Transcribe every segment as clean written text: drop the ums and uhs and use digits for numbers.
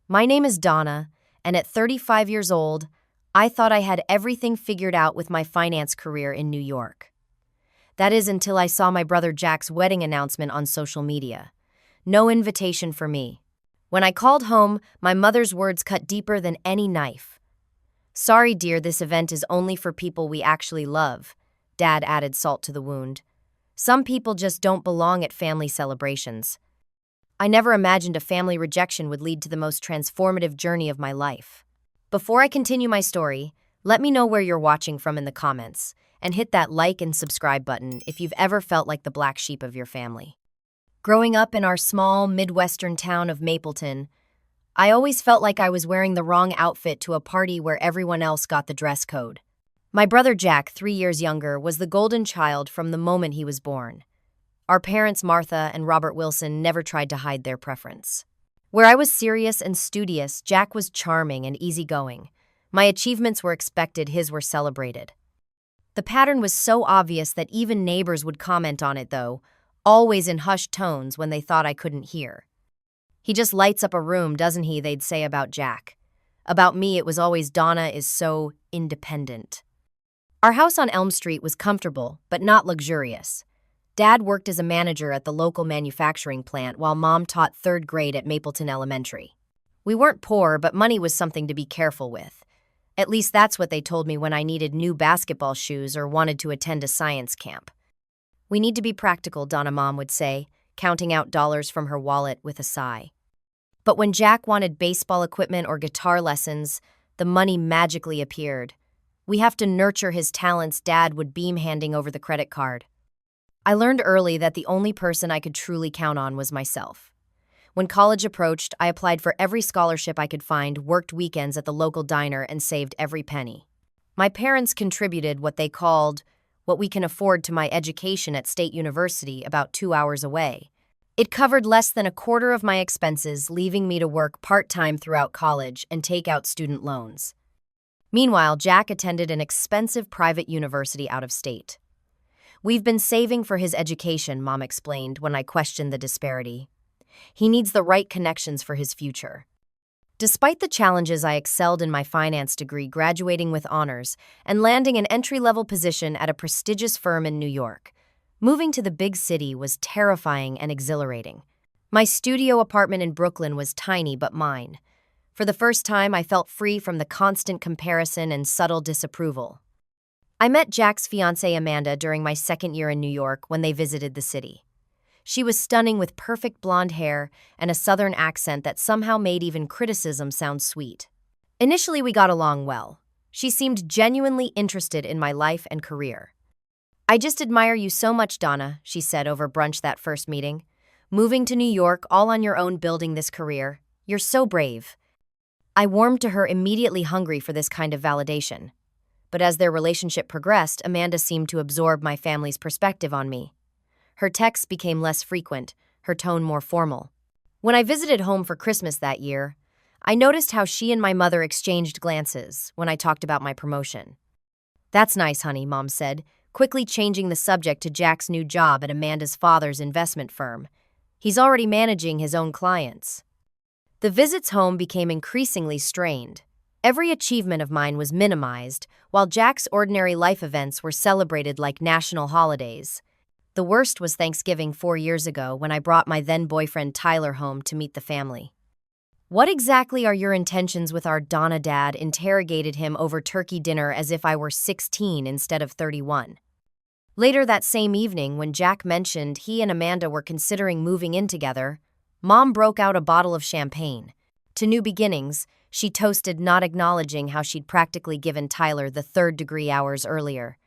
My name is Donna, and at 35 years old, I thought I had everything figured out with my finance career in New York. That is until I saw my brother Jack's wedding announcement on social media. No invitation for me. When I called home, my mother's words cut deeper than any knife. "Sorry, dear, this event is only for people we actually love," Dad added salt to the wound. "Some people just don't belong at family celebrations." I never imagined a family rejection would lead to the most transformative journey of my life. Before I continue my story, let me know where you're watching from in the comments, and hit that like and subscribe button if you've ever felt like the black sheep of your family. Growing up in our small Midwestern town of Mapleton, I always felt like I was wearing the wrong outfit to a party where everyone else got the dress code. My brother Jack, 3 years younger, was the golden child from the moment he was born. Our parents, Martha and Robert Wilson, never tried to hide their preference. Where I was serious and studious, Jack was charming and easygoing. My achievements were expected, his were celebrated. The pattern was so obvious that even neighbors would comment on it, though, always in hushed tones when they thought I couldn't hear. "He just lights up a room, doesn't he?" they'd say about Jack. About me, it was always, "Donna is so independent." Our house on Elm Street was comfortable, but not luxurious. Dad worked as a manager at the local manufacturing plant while Mom taught 3rd grade at Mapleton Elementary. We weren't poor, but money was something to be careful with. At least that's what they told me when I needed new basketball shoes or wanted to attend a science camp. "We need to be practical," Donna Mom would say, counting out dollars from her wallet with a sigh. But when Jack wanted baseball equipment or guitar lessons, the money magically appeared. "We have to nurture his talents," Dad would beam, handing over the credit card. I learned early that the only person I could truly count on was myself. When college approached, I applied for every scholarship I could find, worked weekends at the local diner, and saved every penny. My parents contributed what they called what we can afford to my education at State University, about 2 hours away. It covered less than a quarter of my expenses, leaving me to work part-time throughout college and take out student loans. Meanwhile, Jack attended an expensive private university out of state. "We've been saving for his education," Mom explained when I questioned the disparity. "He needs the right connections for his future." Despite the challenges, I excelled in my finance degree, graduating with honors and landing an entry-level position at a prestigious firm in New York. Moving to the big city was terrifying and exhilarating. My studio apartment in Brooklyn was tiny but mine. For the first time, I felt free from the constant comparison and subtle disapproval. I met Jack's fiancée Amanda during my 2nd year in New York when they visited the city. She was stunning with perfect blonde hair and a southern accent that somehow made even criticism sound sweet. Initially, we got along well. She seemed genuinely interested in my life and career. "I just admire you so much, Donna," she said over brunch that first meeting. "Moving to New York all on your own, building this career. You're so brave." I warmed to her, immediately hungry for this kind of validation. But as their relationship progressed, Amanda seemed to absorb my family's perspective on me. Her texts became less frequent, her tone more formal. When I visited home for Christmas that year, I noticed how she and my mother exchanged glances when I talked about my promotion. "That's nice, honey," Mom said, quickly changing the subject to Jack's new job at Amanda's father's investment firm. "He's already managing his own clients." The visits home became increasingly strained. Every achievement of mine was minimized, while Jack's ordinary life events were celebrated like national holidays. The worst was Thanksgiving 4 years ago when I brought my then-boyfriend Tyler home to meet the family. "What exactly are your intentions with our Donna?" Dad interrogated him over turkey dinner as if I were 16 instead of 31. Later that same evening, when Jack mentioned he and Amanda were considering moving in together, Mom broke out a bottle of champagne. To new beginnings, she toasted, not acknowledging how she'd practically given Tyler the 3rd-degree hours earlier.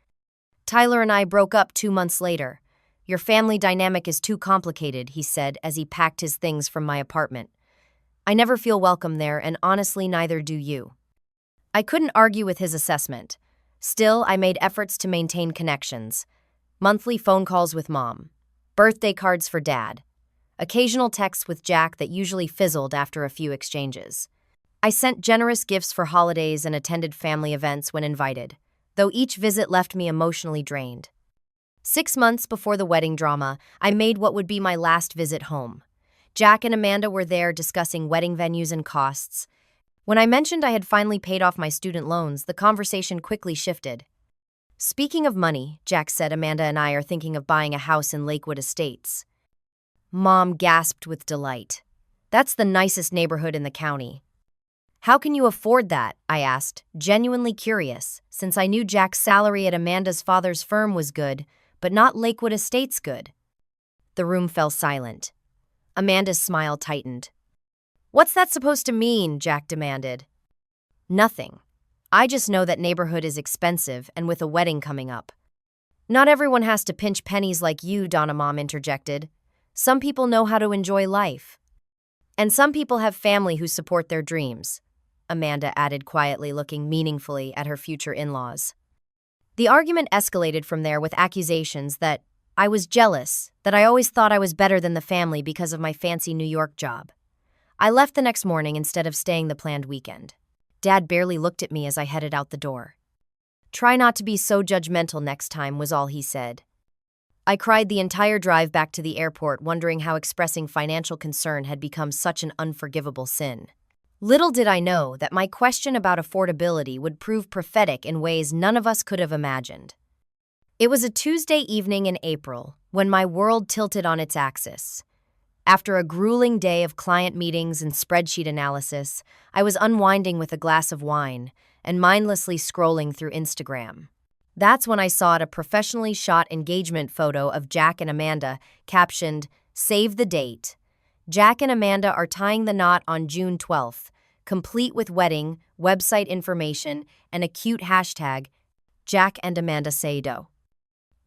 "Tyler and I broke up 2 months later. Your family dynamic is too complicated," he said as he packed his things from my apartment. "I never feel welcome there, and honestly, neither do you." I couldn't argue with his assessment. Still, I made efforts to maintain connections. Monthly phone calls with Mom. Birthday cards for Dad. Occasional texts with Jack that usually fizzled after a few exchanges. I sent generous gifts for holidays and attended family events when invited, though each visit left me emotionally drained. 6 months before the wedding drama, I made what would be my last visit home. Jack and Amanda were there discussing wedding venues and costs. When I mentioned I had finally paid off my student loans, the conversation quickly shifted. Speaking of money, Jack said, Amanda and I are thinking of buying a house in Lakewood Estates. Mom gasped with delight. That's the nicest neighborhood in the county. How can you afford that? I asked, genuinely curious, since I knew Jack's salary at Amanda's father's firm was good, but not Lakewood Estates good. The room fell silent. Amanda's smile tightened. What's that supposed to mean? Jack demanded. Nothing. I just know that neighborhood is expensive and with a wedding coming up. Not everyone has to pinch pennies like you, Donna, Mom interjected. Some people know how to enjoy life. And some people have family who support their dreams, Amanda added quietly, looking meaningfully at her future in-laws. The argument escalated from there with accusations that I was jealous, that I always thought I was better than the family because of my fancy New York job. I left the next morning instead of staying the planned weekend. Dad barely looked at me as I headed out the door. Try not to be so judgmental next time, was all he said. I cried the entire drive back to the airport, wondering how expressing financial concern had become such an unforgivable sin. Little did I know that my question about affordability would prove prophetic in ways none of us could have imagined. It was a Tuesday evening in April when my world tilted on its axis. After a grueling day of client meetings and spreadsheet analysis, I was unwinding with a glass of wine and mindlessly scrolling through Instagram. That's when I saw a professionally shot engagement photo of Jack and Amanda, captioned, "Save the date. Jack and Amanda are tying the knot on June 12th, complete with wedding, website information, and a cute hashtag, Jack and Amanda Sado."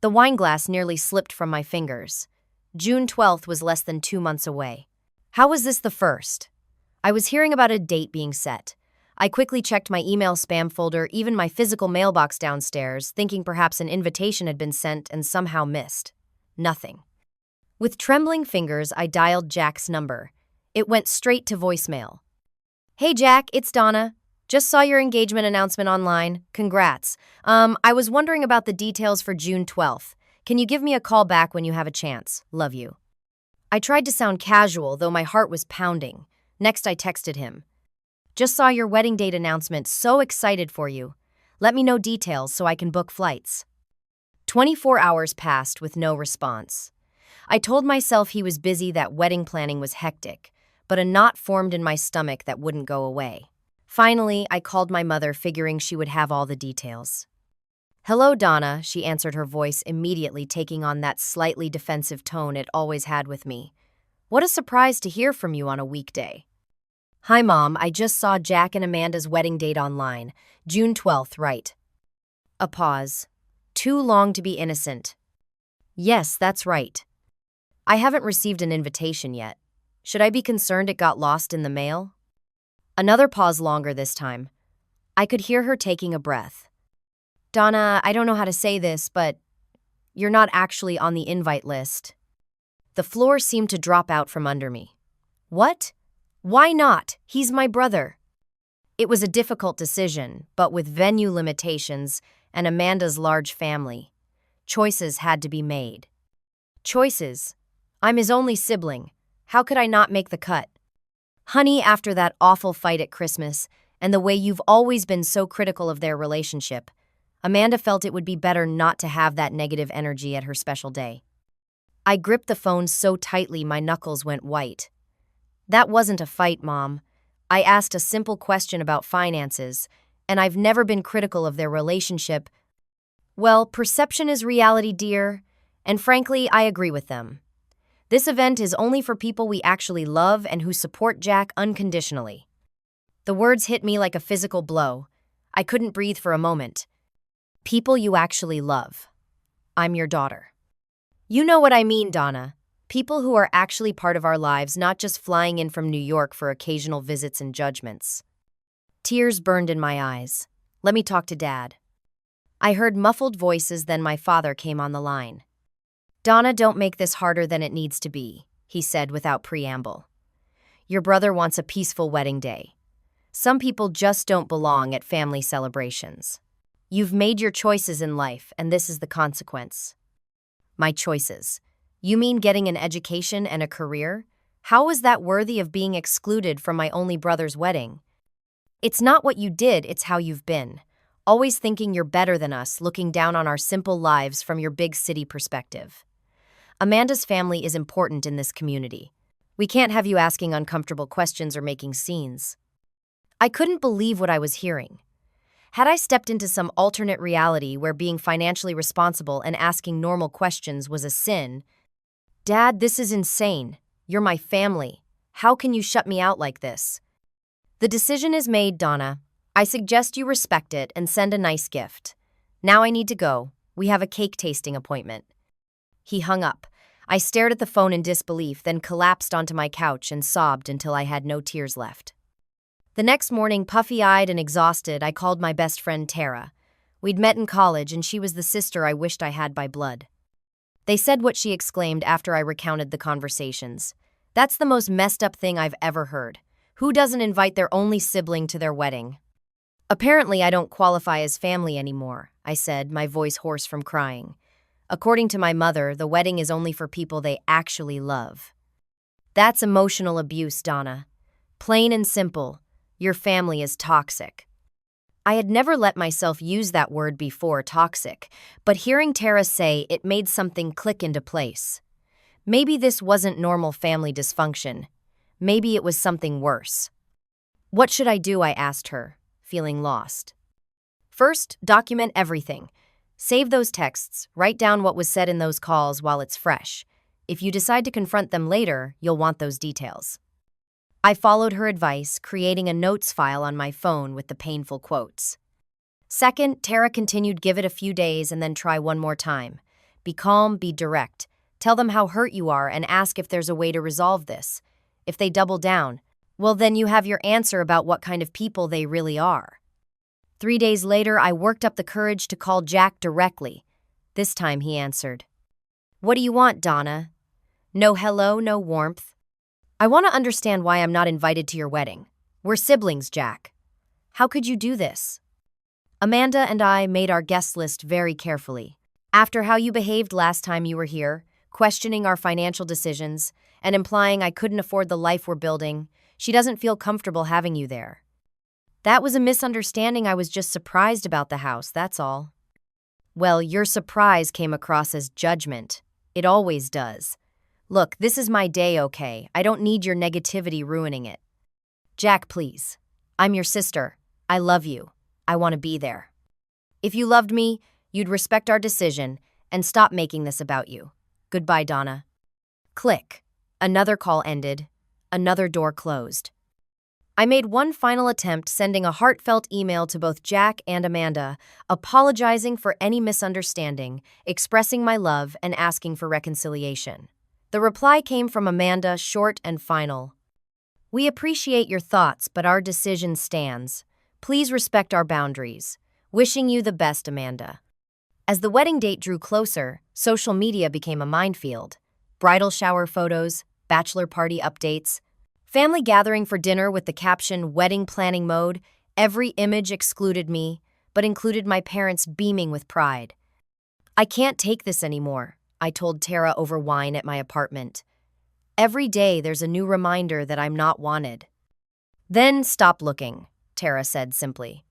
The wine glass nearly slipped from my fingers. June 12th was less than 2 months away. How was this the first? I was hearing about a date being set. I quickly checked my email spam folder, even my physical mailbox downstairs, thinking perhaps an invitation had been sent and somehow missed. Nothing. With trembling fingers, I dialed Jack's number. It went straight to voicemail. Hey Jack, it's Donna. Just saw your engagement announcement online. Congrats. I was wondering about the details for June 12th. Can you give me a call back when you have a chance? Love you. I tried to sound casual, though my heart was pounding. Next, I texted him. Just saw your wedding date announcement. So excited for you. Let me know details so I can book flights. 24 hours passed with no response. I told myself he was busy, that wedding planning was hectic, but a knot formed in my stomach that wouldn't go away. Finally, I called my mother, figuring she would have all the details. Hello, Donna, she answered, her voice immediately taking on that slightly defensive tone it always had with me. What a surprise to hear from you on a weekday. Hi, Mom, I just saw Jack and Amanda's wedding date online. June 12th, right? A pause. Too long to be innocent. Yes, that's right. I haven't received an invitation yet. Should I be concerned it got lost in the mail? Another pause, longer this time. I could hear her taking a breath. Donna, I don't know how to say this, but you're not actually on the invite list. The floor seemed to drop out from under me. What? Why not? He's my brother. It was a difficult decision, but with venue limitations and Amanda's large family, choices had to be made. Choices. I'm his only sibling. How could I not make the cut? Honey, after that awful fight at Christmas and the way you've always been so critical of their relationship, Amanda felt it would be better not to have that negative energy at her special day. I gripped the phone so tightly my knuckles went white. That wasn't a fight, Mom. I asked a simple question about finances, and I've never been critical of their relationship. Well, perception is reality, dear, and frankly, I agree with them. This event is only for people we actually love and who support Jack unconditionally. The words hit me like a physical blow. I couldn't breathe for a moment. People you actually love. I'm your daughter. You know what I mean, Donna. People who are actually part of our lives, not just flying in from New York for occasional visits and judgments. Tears burned in my eyes. Let me talk to Dad. I heard muffled voices, then my father came on the line. Donna, don't make this harder than it needs to be, he said without preamble. Your brother wants a peaceful wedding day. Some people just don't belong at family celebrations. You've made your choices in life, and this is the consequence. My choices. You mean getting an education and a career? How was that worthy of being excluded from my only brother's wedding? It's not what you did, it's how you've been. Always thinking you're better than us, looking down on our simple lives from your big city perspective. Amanda's family is important in this community. We can't have you asking uncomfortable questions or making scenes. I couldn't believe what I was hearing. Had I stepped into some alternate reality where being financially responsible and asking normal questions was a sin? Dad, this is insane. You're my family. How can you shut me out like this? The decision is made, Donna. I suggest you respect it and send a nice gift. Now I need to go. We have a cake tasting appointment. He hung up. I stared at the phone in disbelief, then collapsed onto my couch and sobbed until I had no tears left. The next morning, puffy-eyed and exhausted, I called my best friend Tara. We'd met in college, and she was the sister I wished I had by blood. They said what she exclaimed after I recounted the conversations. That's the most messed up thing I've ever heard. Who doesn't invite their only sibling to their wedding? Apparently, I don't qualify as family anymore, I said, my voice hoarse from crying. According to my mother, the wedding is only for people they actually love. That's emotional abuse, Donna. Plain and simple, your family is toxic. I had never let myself use that word before, toxic, but hearing Tara say it made something click into place. Maybe this wasn't normal family dysfunction. Maybe it was something worse. What should I do? I asked her, feeling lost. First, document everything. Save those texts, write down what was said in those calls while it's fresh. If you decide to confront them later, you'll want those details. I followed her advice, creating a notes file on my phone with the painful quotes. Second, Tara continued, give it a few days and then try one more time. Be calm, be direct. Tell them how hurt you are and ask if there's a way to resolve this. If they double down, well, then you have your answer about what kind of people they really are. 3 days later, I worked up the courage to call Jack directly. This time he answered. What do you want, Donna? No hello, no warmth. I want to understand why I'm not invited to your wedding. We're siblings, Jack. How could you do this? Amanda and I made our guest list very carefully. After how you behaved last time you were here, questioning our financial decisions, and implying I couldn't afford the life we're building, she doesn't feel comfortable having you there. That was a misunderstanding. I was just surprised about the house, that's all. Well, your surprise came across as judgment. It always does. Look, this is my day, okay? I don't need your negativity ruining it. Jack, please. I'm your sister. I love you. I want to be there. If you loved me, you'd respect our decision and stop making this about you. Goodbye, Donna. Click. Another call ended. Another door closed. I made one final attempt, sending a heartfelt email to both Jack and Amanda, apologizing for any misunderstanding, expressing my love, and asking for reconciliation. The reply came from Amanda, short and final. We appreciate your thoughts, but our decision stands. Please respect our boundaries. Wishing you the best, Amanda. As the wedding date drew closer, social media became a minefield. Bridal shower photos, bachelor party updates, family gathering for dinner with the caption "Wedding Planning Mode." Every image excluded me, but included my parents beaming with pride. I can't take this anymore, I told Tara over wine at my apartment. Every day there's a new reminder that I'm not wanted. Then stop looking, Tara said simply.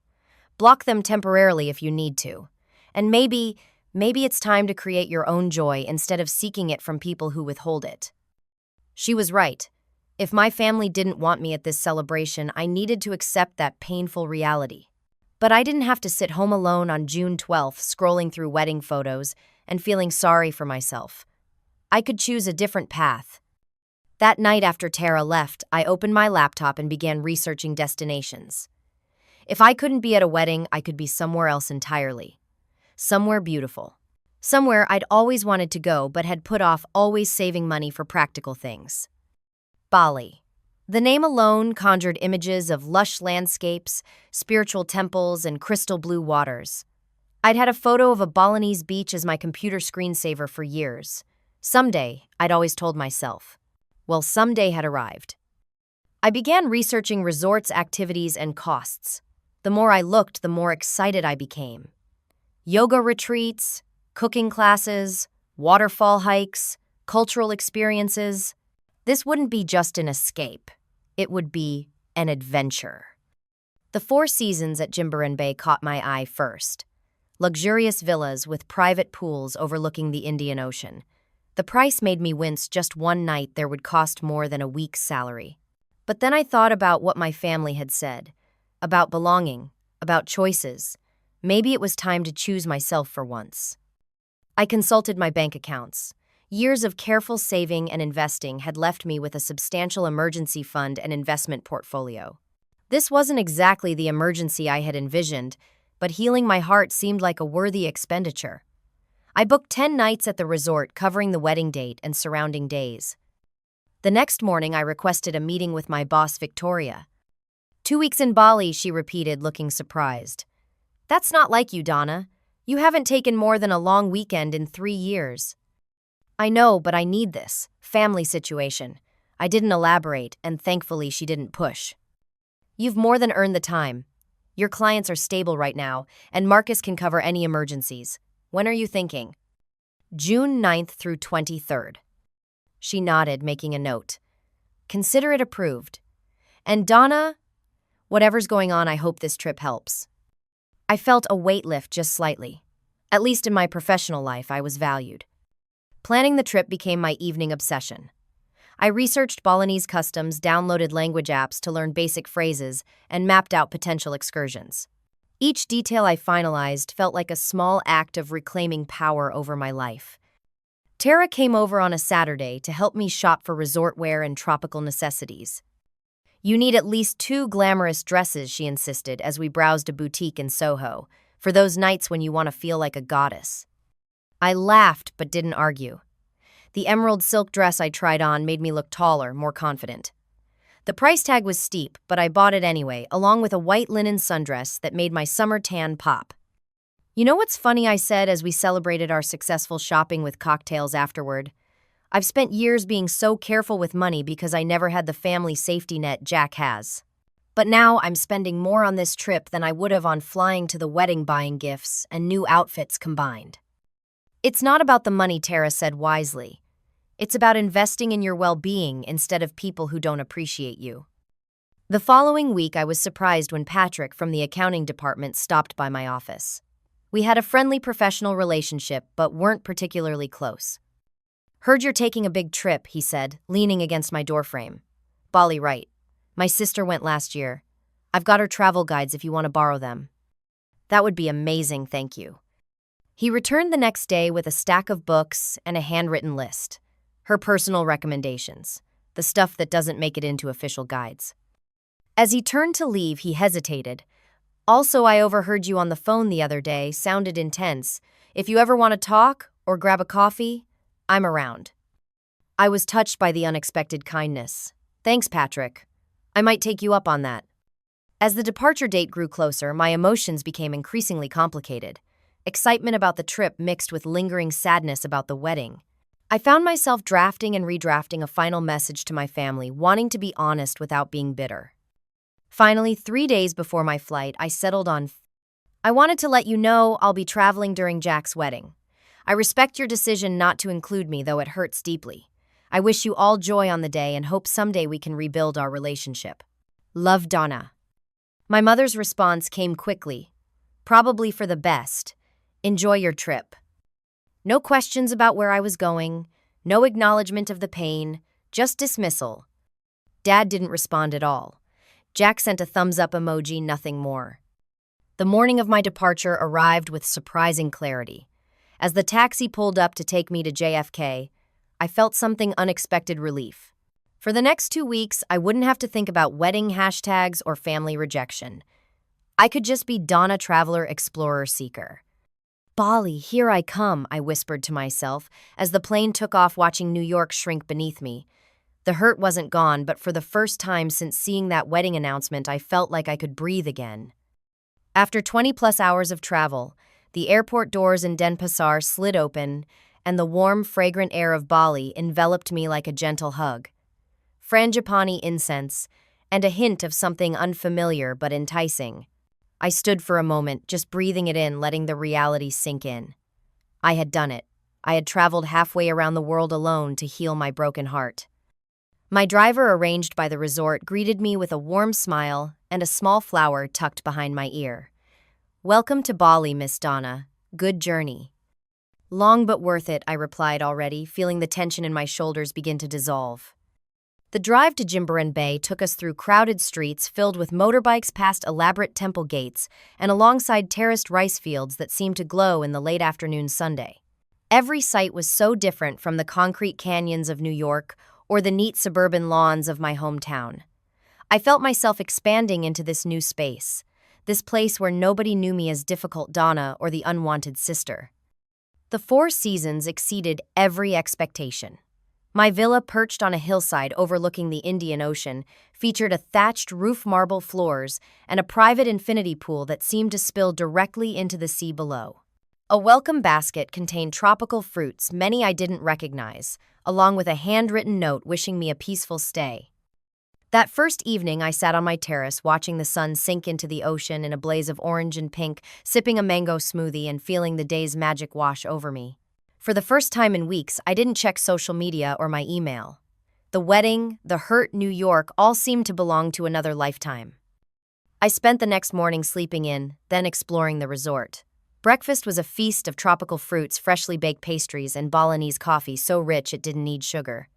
Block them temporarily if you need to. And maybe it's time to create your own joy instead of seeking it from people who withhold it. She was right. If my family didn't want me at this celebration, I needed to accept that painful reality. But I didn't have to sit home alone on June 12th, scrolling through wedding photos and feeling sorry for myself. I could choose a different path. That night after Tara left, I opened my laptop and began researching destinations. If I couldn't be at a wedding, I could be somewhere else entirely. Somewhere beautiful. Somewhere I'd always wanted to go but had put off, always saving money for practical things. Bali. The name alone conjured images of lush landscapes, spiritual temples, and crystal blue waters. I'd had a photo of a Balinese beach as my computer screensaver for years. Someday, I'd always told myself. Well, someday had arrived. I began researching resorts, activities, and costs. The more I looked, the more excited I became. Yoga retreats, cooking classes, waterfall hikes, cultural experiences. This wouldn't be just an escape. It would be an adventure. The Four Seasons at Jimbaran Bay caught my eye first. Luxurious villas with private pools overlooking the Indian Ocean. The price made me wince. Just one night there would cost more than a week's salary. But then I thought about what my family had said, about belonging, about choices. Maybe it was time to choose myself for once. I consulted my bank accounts. Years of careful saving and investing had left me with a substantial emergency fund and investment portfolio. This wasn't exactly the emergency I had envisioned, but healing my heart seemed like a worthy expenditure. I booked 10 nights at the resort covering the wedding date and surrounding days. The next morning I requested a meeting with my boss, Victoria. 2 weeks in Bali, she repeated, looking surprised. That's not like you, Donna. You haven't taken more than a long weekend in 3 years. I know, but I need this. Family situation. I didn't elaborate, and thankfully she didn't push. You've more than earned the time. Your clients are stable right now, and Marcus can cover any emergencies. When are you thinking? June 9th through 23rd. She nodded, making a note. Consider it approved. And Donna, whatever's going on, I hope this trip helps. I felt a weight lift just slightly. At least in my professional life, I was valued. Planning the trip became my evening obsession. I researched Balinese customs, downloaded language apps to learn basic phrases, and mapped out potential excursions. Each detail I finalized felt like a small act of reclaiming power over my life. Tara came over on a Saturday to help me shop for resort wear and tropical necessities. You need at least 2 glamorous dresses, she insisted as we browsed a boutique in Soho, for those nights when you want to feel like a goddess. I laughed but didn't argue. The emerald silk dress I tried on made me look taller, more confident. The price tag was steep, but I bought it anyway, along with a white linen sundress that made my summer tan pop. You know what's funny, I said as we celebrated our successful shopping with cocktails afterward. I've spent years being so careful with money because I never had the family safety net Jack has. But now I'm spending more on this trip than I would have on flying to the wedding, buying gifts and new outfits combined. It's not about the money, Tara said wisely. It's about investing in your well-being instead of people who don't appreciate you. The following week, I was surprised when Patrick from the accounting department stopped by my office. We had a friendly professional relationship, but weren't particularly close. Heard you're taking a big trip, he said, leaning against my doorframe. Bali, right. My sister went last year. I've got her travel guides if you want to borrow them. That would be amazing, thank you. He returned the next day with a stack of books and a handwritten list. Her personal recommendations, the stuff that doesn't make it into official guides. As he turned to leave, he hesitated. Also, I overheard you on the phone the other day, sounded intense. If you ever want to talk or grab a coffee, I'm around. I was touched by the unexpected kindness. Thanks, Patrick. I might take you up on that. As the departure date grew closer, my emotions became increasingly complicated. Excitement about the trip mixed with lingering sadness about the wedding. I found myself drafting and redrafting a final message to my family, wanting to be honest without being bitter. Finally, 3 days before my flight, I settled on, I wanted to let you know I'll be traveling during Jack's wedding. I respect your decision not to include me, though it hurts deeply. I wish you all joy on the day and hope someday we can rebuild our relationship. Love, Donna. My mother's response came quickly. Probably for the best. Enjoy your trip. No questions about where I was going, no acknowledgement of the pain, just dismissal. Dad didn't respond at all. Jack sent a thumbs-up emoji, nothing more. The morning of my departure arrived with surprising clarity. As the taxi pulled up to take me to JFK, I felt something unexpected relief. For the next 2 weeks, I wouldn't have to think about wedding hashtags or family rejection. I could just be Donna Traveler Explorer Seeker. Bali, here I come, I whispered to myself as the plane took off, watching New York shrink beneath me. The hurt wasn't gone, but for the first time since seeing that wedding announcement, I felt like I could breathe again. After 20-plus hours of travel, the airport doors in Denpasar slid open, and the warm, fragrant air of Bali enveloped me like a gentle hug. Frangipani incense, and a hint of something unfamiliar but enticing. I stood for a moment, just breathing it in, letting the reality sink in. I had done it. I had traveled halfway around the world alone to heal my broken heart. My driver, arranged by the resort, greeted me with a warm smile and a small flower tucked behind my ear. "Welcome to Bali, Miss Donna. Good journey." "Long but worth it," I replied already, feeling the tension in my shoulders begin to dissolve. The drive to Jimbaran Bay took us through crowded streets filled with motorbikes past elaborate temple gates and alongside terraced rice fields that seemed to glow in the late afternoon sunday. Every sight was so different from the concrete canyons of New York or the neat suburban lawns of my hometown. I felt myself expanding into this new space, this place where nobody knew me as difficult Donna or the unwanted sister. The Four Seasons exceeded every expectation. My villa, perched on a hillside overlooking the Indian Ocean, featured a thatched roof marble floors and a private infinity pool that seemed to spill directly into the sea below. A welcome basket contained tropical fruits, many I didn't recognize, along with a handwritten note wishing me a peaceful stay. That first evening, I sat on my terrace watching the sun sink into the ocean in a blaze of orange and pink, sipping a mango smoothie and feeling the day's magic wash over me. For the first time in weeks, I didn't check social media or my email. The wedding, the hurt, New York, all seemed to belong to another lifetime. I spent the next morning sleeping in, then exploring the resort. Breakfast was a feast of tropical fruits, freshly baked pastries, and Balinese coffee so rich it didn't need sugar.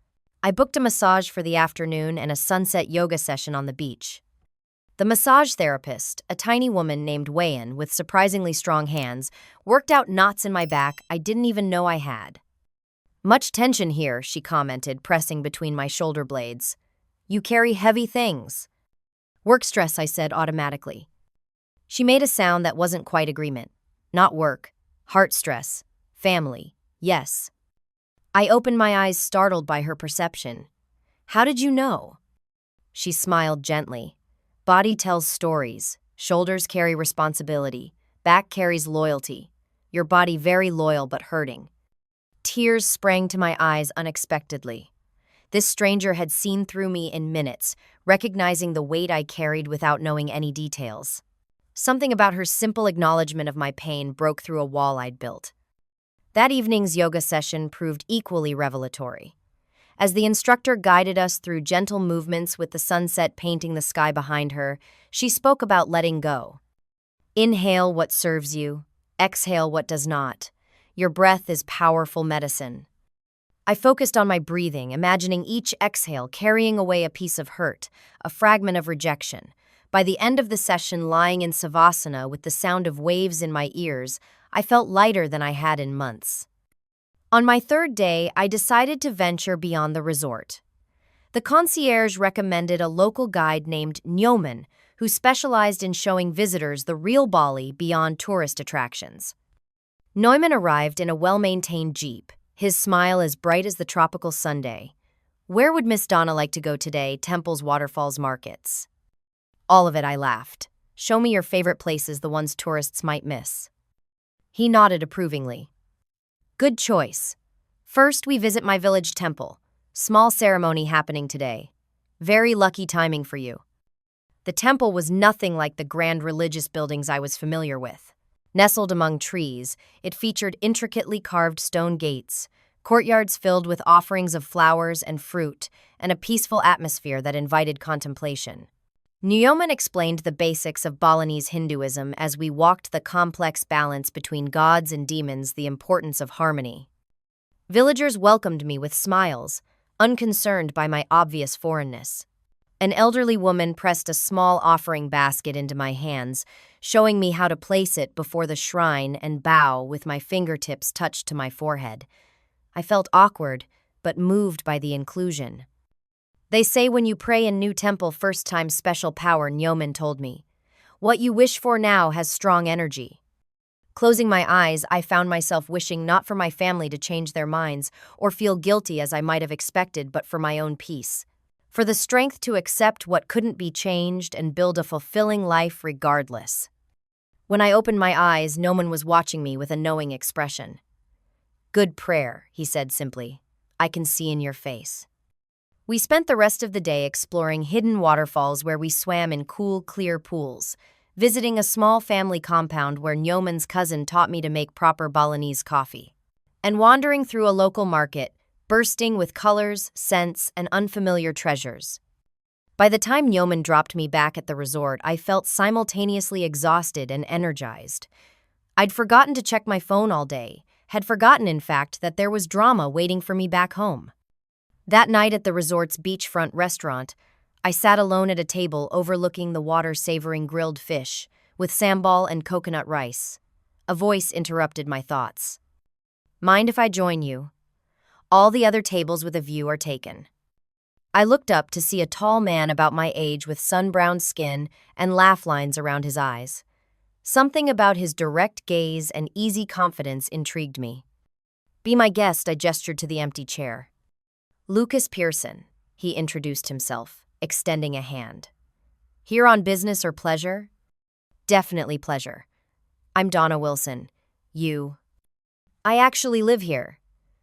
I booked a massage for the afternoon and a sunset yoga session on the beach. The massage therapist, a tiny woman named Wayan with surprisingly strong hands, worked out knots in my back I didn't even know I had. "Much tension here," she commented, pressing between my shoulder blades. "You carry heavy things." "Work stress," I said automatically. She made a sound that wasn't quite agreement. "Not work. Heart stress. Family. Yes." I opened my eyes, startled by her perception. "How did you know?" She smiled gently. "Body tells stories. Shoulders carry responsibility. Back carries loyalty. Your body very loyal but hurting." Tears sprang to my eyes unexpectedly. This stranger had seen through me in minutes, recognizing the weight I carried without knowing any details. Something about her simple acknowledgement of my pain broke through a wall I'd built. That evening's yoga session proved equally revelatory. As the instructor guided us through gentle movements with the sunset painting the sky behind her, she spoke about letting go. "Inhale what serves you, exhale what does not. Your breath is powerful medicine." I focused on my breathing, imagining each exhale carrying away a piece of hurt, a fragment of rejection. By the end of the session, lying in savasana with the sound of waves in my ears, I felt lighter than I had in months. On my third day, I decided to venture beyond the resort. The concierge recommended a local guide named Nyoman, who specialized in showing visitors the real Bali beyond tourist attractions. Neumann arrived in a well-maintained Jeep, his smile as bright as the tropical Sunday. "Where would Miss Donna like to go today? Temples, waterfalls, markets?" "All of it," I laughed. "Show me your favorite places, the ones tourists might miss." He nodded approvingly. "Good choice. First, we visit my village temple. Small ceremony happening today. Very lucky timing for you." The temple was nothing like the grand religious buildings I was familiar with. Nestled among trees, it featured intricately carved stone gates, courtyards filled with offerings of flowers and fruit, and a peaceful atmosphere that invited contemplation. Nyoman explained the basics of Balinese Hinduism as we walked the complex balance between gods and demons, the importance of harmony. Villagers welcomed me with smiles, unconcerned by my obvious foreignness. An elderly woman pressed a small offering basket into my hands, showing me how to place it before the shrine and bow with my fingertips touched to my forehead. I felt awkward, but moved by the inclusion. "They say when you pray in new temple first time special power," Nyoman told me. "What you wish for now has strong energy." Closing my eyes, I found myself wishing not for my family to change their minds or feel guilty as I might have expected, but for my own peace. For the strength to accept what couldn't be changed and build a fulfilling life regardless. When I opened my eyes, Nyoman was watching me with a knowing expression. "Good prayer," he said simply. "I can see in your face." We spent the rest of the day exploring hidden waterfalls where we swam in cool, clear pools, visiting a small family compound where Nyoman's cousin taught me to make proper Balinese coffee, and wandering through a local market, bursting with colors, scents, and unfamiliar treasures. By the time Nyoman dropped me back at the resort, I felt simultaneously exhausted and energized. I'd forgotten to check my phone all day, had forgotten, in fact, that there was drama waiting for me back home. That night at the resort's beachfront restaurant, I sat alone at a table overlooking the water savoring grilled fish, with sambal and coconut rice. A voice interrupted my thoughts. "Mind if I join you? All the other tables with a view are taken." I looked up to see a tall man about my age with sun-browned skin and laugh lines around his eyes. Something about his direct gaze and easy confidence intrigued me. "Be my guest," I gestured to the empty chair. "Lucas Pearson," he introduced himself, extending a hand. "Here on business or pleasure?" "Definitely pleasure. I'm Donna Wilson. You?" "I actually live here.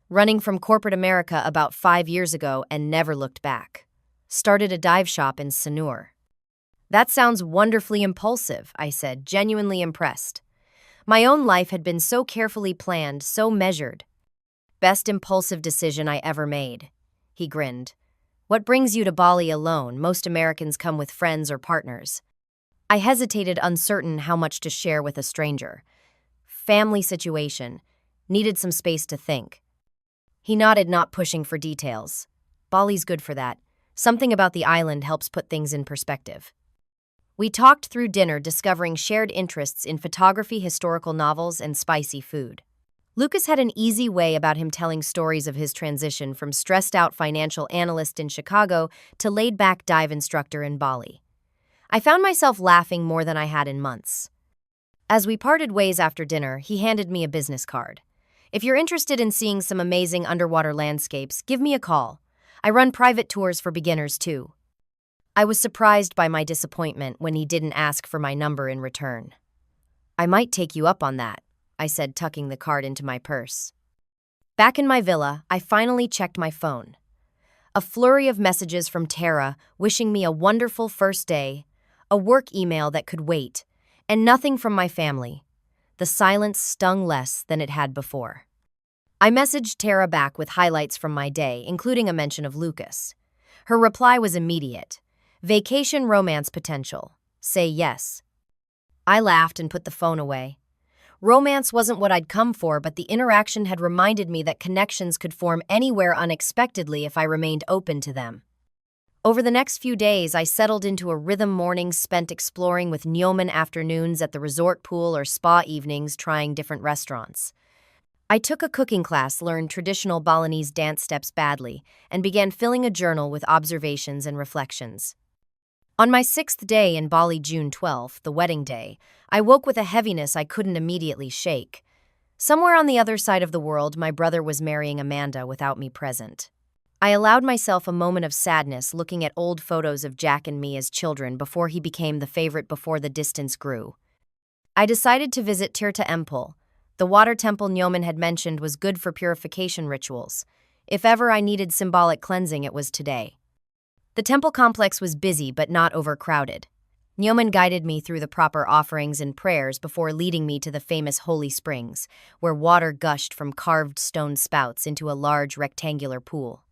Running from corporate America about 5 years ago and never looked back. Started a dive shop in Sanur." "That sounds wonderfully impulsive," I said, genuinely impressed. My own life had been so carefully planned, so measured. "Best impulsive decision I ever made," he grinned. "What brings you to Bali alone? Most Americans come with friends or partners." I hesitated, uncertain how much to share with a stranger. Family situation. Needed some space to think. He nodded, not pushing for details. Bali's good for that. Something about the island helps put things in perspective. We talked through dinner, discovering shared interests in photography, historical novels, and spicy food. Lucas had an easy way about him telling stories of his transition from stressed-out financial analyst in Chicago to laid-back dive instructor in Bali. I found myself laughing more than I had in months. As we parted ways after dinner, he handed me a business card. "If you're interested in seeing some amazing underwater landscapes, give me a call. I run private tours for beginners, too." I was surprised by my disappointment when he didn't ask for my number in return. "I might take you up on that," I said, tucking the card into my purse. Back in my villa, I finally checked my phone. A flurry of messages from Tara wishing me a wonderful first day, a work email that could wait, and nothing from my family. The silence stung less than it had before. I messaged Tara back with highlights from my day, including a mention of Lucas. Her reply was immediate. "Vacation romance potential. Say yes." I laughed and put the phone away. Romance wasn't what I'd come for, but the interaction had reminded me that connections could form anywhere unexpectedly if I remained open to them. Over the next few days, I settled into a rhythm: mornings spent exploring with Nyoman, afternoons at the resort pool, or spa evenings trying different restaurants. I took a cooking class, learned traditional Balinese dance steps badly, and began filling a journal with observations and reflections. On my 6th day in Bali, June 12th, the wedding day, I woke with a heaviness I couldn't immediately shake. Somewhere on the other side of the world, my brother was marrying Amanda without me present. I allowed myself a moment of sadness looking at old photos of Jack and me as children before he became the favorite, before the distance grew. I decided to visit Tirta Empul. The water temple Nyoman had mentioned was good for purification rituals. If ever I needed symbolic cleansing, it was today. The temple complex was busy but not overcrowded. Nyoman guided me through the proper offerings and prayers before leading me to the famous holy springs, where water gushed from carved stone spouts into a large rectangular pool.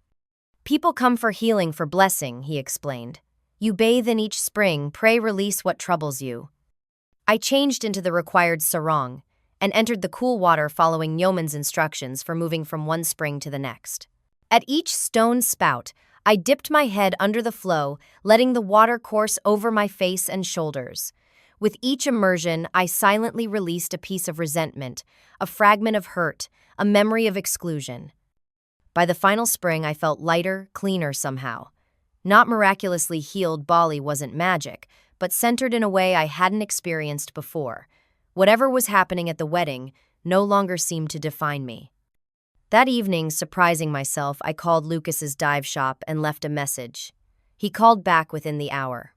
"People come for healing, for blessing," he explained. "You bathe in each spring, pray, release what troubles you." I changed into the required sarong and entered the cool water, following Nyoman's instructions for moving from one spring to the next. At each stone spout, I dipped my head under the flow, letting the water course over my face and shoulders. With each immersion, I silently released a piece of resentment, a fragment of hurt, a memory of exclusion. By the final spring, I felt lighter, cleaner somehow. Not miraculously healed. Bali wasn't magic, but centered in a way I hadn't experienced before. Whatever was happening at the wedding no longer seemed to define me. That evening, surprising myself, I called Lucas's dive shop and left a message. He called back within the hour.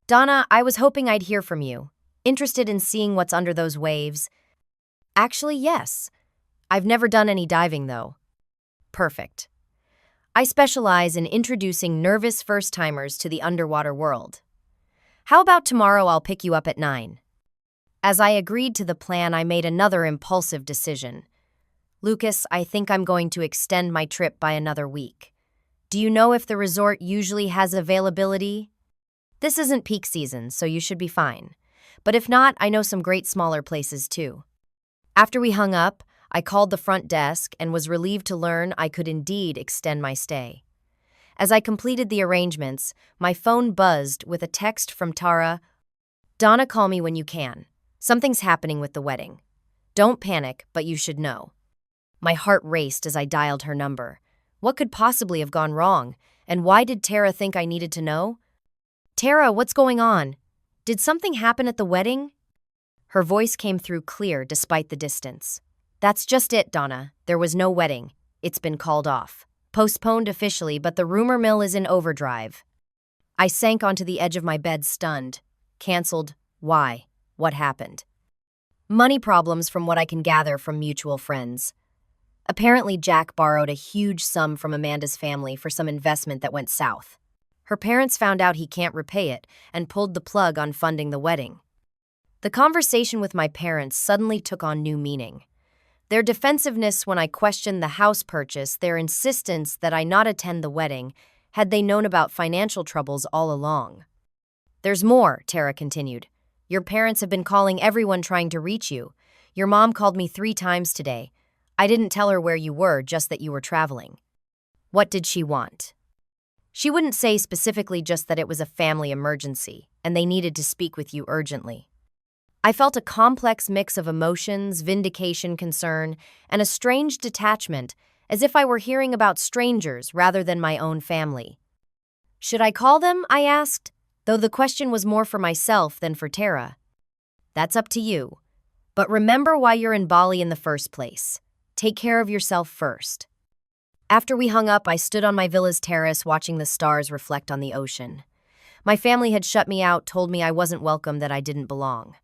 "Donna, I was hoping I'd hear from you. Interested in seeing what's under those waves?" "Actually, yes. I've never done any diving, though." "Perfect. I specialize in introducing nervous first-timers to the underwater world. How about tomorrow? I'll pick you up at 9. As I agreed to the plan, I made another impulsive decision. Lucas, I think I'm going to extend my trip by another week. Do you know if the resort usually has availability? This isn't peak season, so you should be fine. But if not, I know some great smaller places too. After we hung up, I called the front desk and was relieved to learn I could indeed extend my stay. As I completed the arrangements, my phone buzzed with a text from Tara. Donna, call me when you can. Something's happening with the wedding. Don't panic, but you should know. My heart raced as I dialed her number. What could possibly have gone wrong, and why did Tara think I needed to know? Tara, what's going on? Did something happen at the wedding? Her voice came through clear despite the distance. That's just it, Donna. There was no wedding. It's been called off. Postponed officially, but the rumor mill is in overdrive. I sank onto the edge of my bed stunned. Cancelled. Why? What happened? Money problems from what I can gather from mutual friends. Apparently, Jack borrowed a huge sum from Amanda's family for some investment that went south. Her parents found out he can't repay it and pulled the plug on funding the wedding. The conversation with my parents suddenly took on new meaning. Their defensiveness when I questioned the house purchase, their insistence that I not attend the wedding, had they known about financial troubles all along. There's more, Tara continued. Your parents have been calling everyone trying to reach you. Your mom called me 3 times today. I didn't tell her where you were, just that you were traveling. What did she want? She wouldn't say specifically, just that it was a family emergency, and they needed to speak with you urgently. I felt a complex mix of emotions, vindication, concern, and a strange detachment, as if I were hearing about strangers rather than my own family. Should I call them? I asked, though the question was more for myself than for Tara. That's up to you. But remember why you're in Bali in the first place. Take care of yourself first. After we hung up, I stood on my villa's terrace watching the stars reflect on the ocean. My family had shut me out, told me I wasn't welcome, that I didn't belong.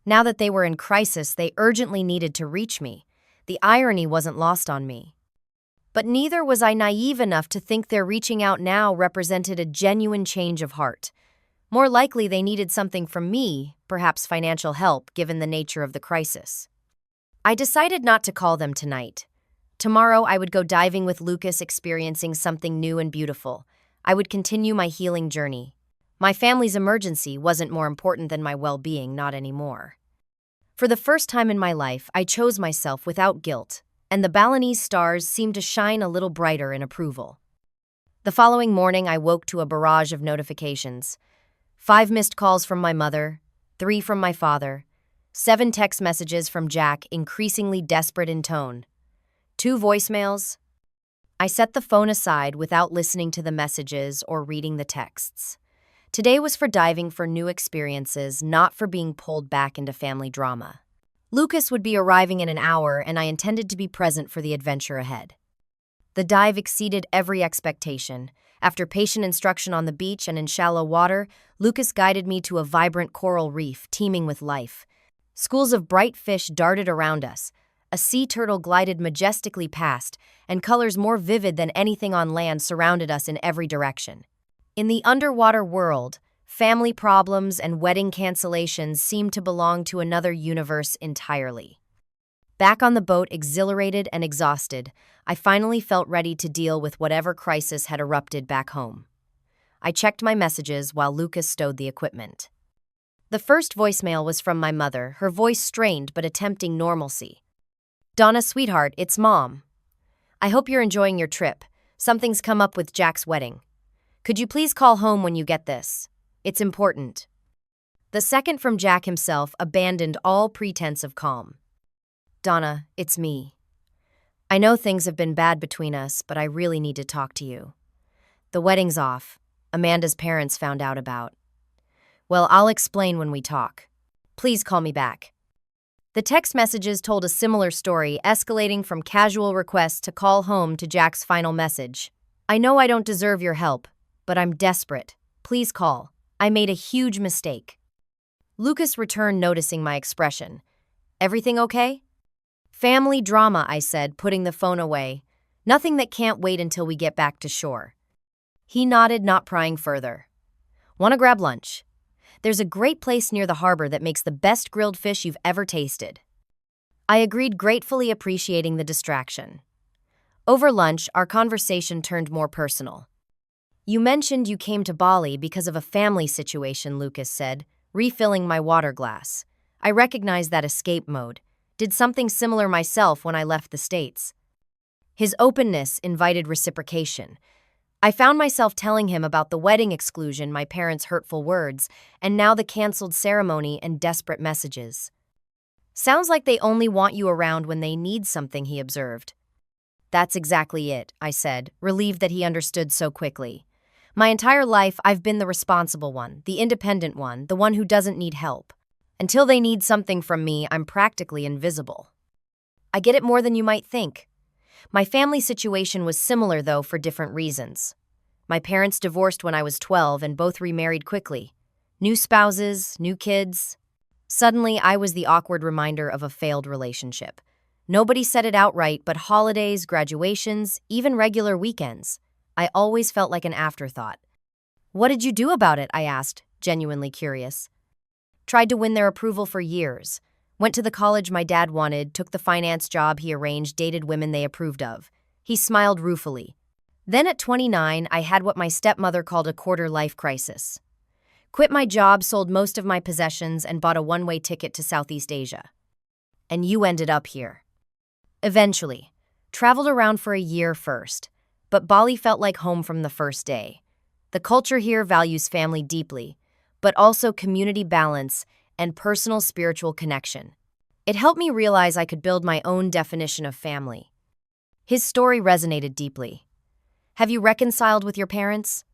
Now that they were in crisis, they urgently needed to reach me. The irony wasn't lost on me. But neither was I naive enough to think their reaching out now represented a genuine change of heart. More likely, they needed something from me, perhaps financial help, given the nature of the crisis. I decided not to call them tonight. Tomorrow, I would go diving with Lucas, experiencing something new and beautiful. I would continue my healing journey. My family's emergency wasn't more important than my well-being, not anymore. For the first time in my life, I chose myself without guilt, and the Balinese stars seemed to shine a little brighter in approval. The following morning, I woke to a barrage of notifications. 5 missed calls from my mother, 3 from my father, 7 text messages from Jack, increasingly desperate in tone, 2 voicemails. I set the phone aside without listening to the messages or reading the texts. Today was for diving for new experiences, not for being pulled back into family drama. Lucas would be arriving in an hour, and I intended to be present for the adventure ahead. The dive exceeded every expectation. After patient instruction on the beach and in shallow water, Lucas guided me to a vibrant coral reef teeming with life. Schools of bright fish darted around us. A sea turtle glided majestically past, and colors more vivid than anything on land surrounded us in every direction. In the underwater world, family problems and wedding cancellations seemed to belong to another universe entirely. Back on the boat, exhilarated and exhausted, I finally felt ready to deal with whatever crisis had erupted back home. I checked my messages while Lucas stowed the equipment. The first voicemail was from my mother, her voice strained but attempting normalcy. Donna, sweetheart, it's Mom. I hope you're enjoying your trip. Something's come up with Jack's wedding. Could you please call home when you get this? It's important. The second, from Jack himself, abandoned all pretense of calm. Donna, it's me. I know things have been bad between us, but I really need to talk to you. The wedding's off. Amanda's parents found out about. Well, I'll explain when we talk. Please call me back. The text messages told a similar story, escalating from casual requests to call home to Jack's final message. I know I don't deserve your help, but I'm desperate. Please call. I made a huge mistake. Lucas returned, noticing my expression. Everything okay? Family drama, I said, putting the phone away. Nothing that can't wait until we get back to shore. He nodded, not prying further. Want to grab lunch? There's a great place near the harbor that makes the best grilled fish you've ever tasted. I agreed, gratefully appreciating the distraction. Over lunch, our conversation turned more personal. You mentioned you came to Bali because of a family situation, Lucas said, refilling my water glass. I recognized that escape mode. Did something similar myself when I left the States. His openness invited reciprocation. I found myself telling him about the wedding exclusion, my parents' hurtful words, and now the canceled ceremony and desperate messages. Sounds like they only want you around when they need something, he observed. That's exactly it, I said, relieved that he understood so quickly. My entire life, I've been the responsible one, the independent one, the one who doesn't need help. Until they need something from me, I'm practically invisible. I get it more than you might think. My family situation was similar, though, for different reasons. My parents divorced when I was 12 and both remarried quickly. New spouses, new kids. Suddenly, I was the awkward reminder of a failed relationship. Nobody said it outright, but holidays, graduations, even regular weekends. I always felt like an afterthought. What did you do about it? I asked, genuinely curious. Tried to win their approval for years. Went to the college my dad wanted, took the finance job he arranged, dated women they approved of. He smiled ruefully. Then at 29, I had what my stepmother called a quarter-life crisis. Quit my job, sold most of my possessions, and bought a one-way ticket to Southeast Asia. And you ended up here. Eventually. Traveled around for a year first. But Bali felt like home from the first day. The culture here values family deeply, but also community balance and personal spiritual connection. It helped me realize I could build my own definition of family. His story resonated deeply. Have you reconciled with your parents?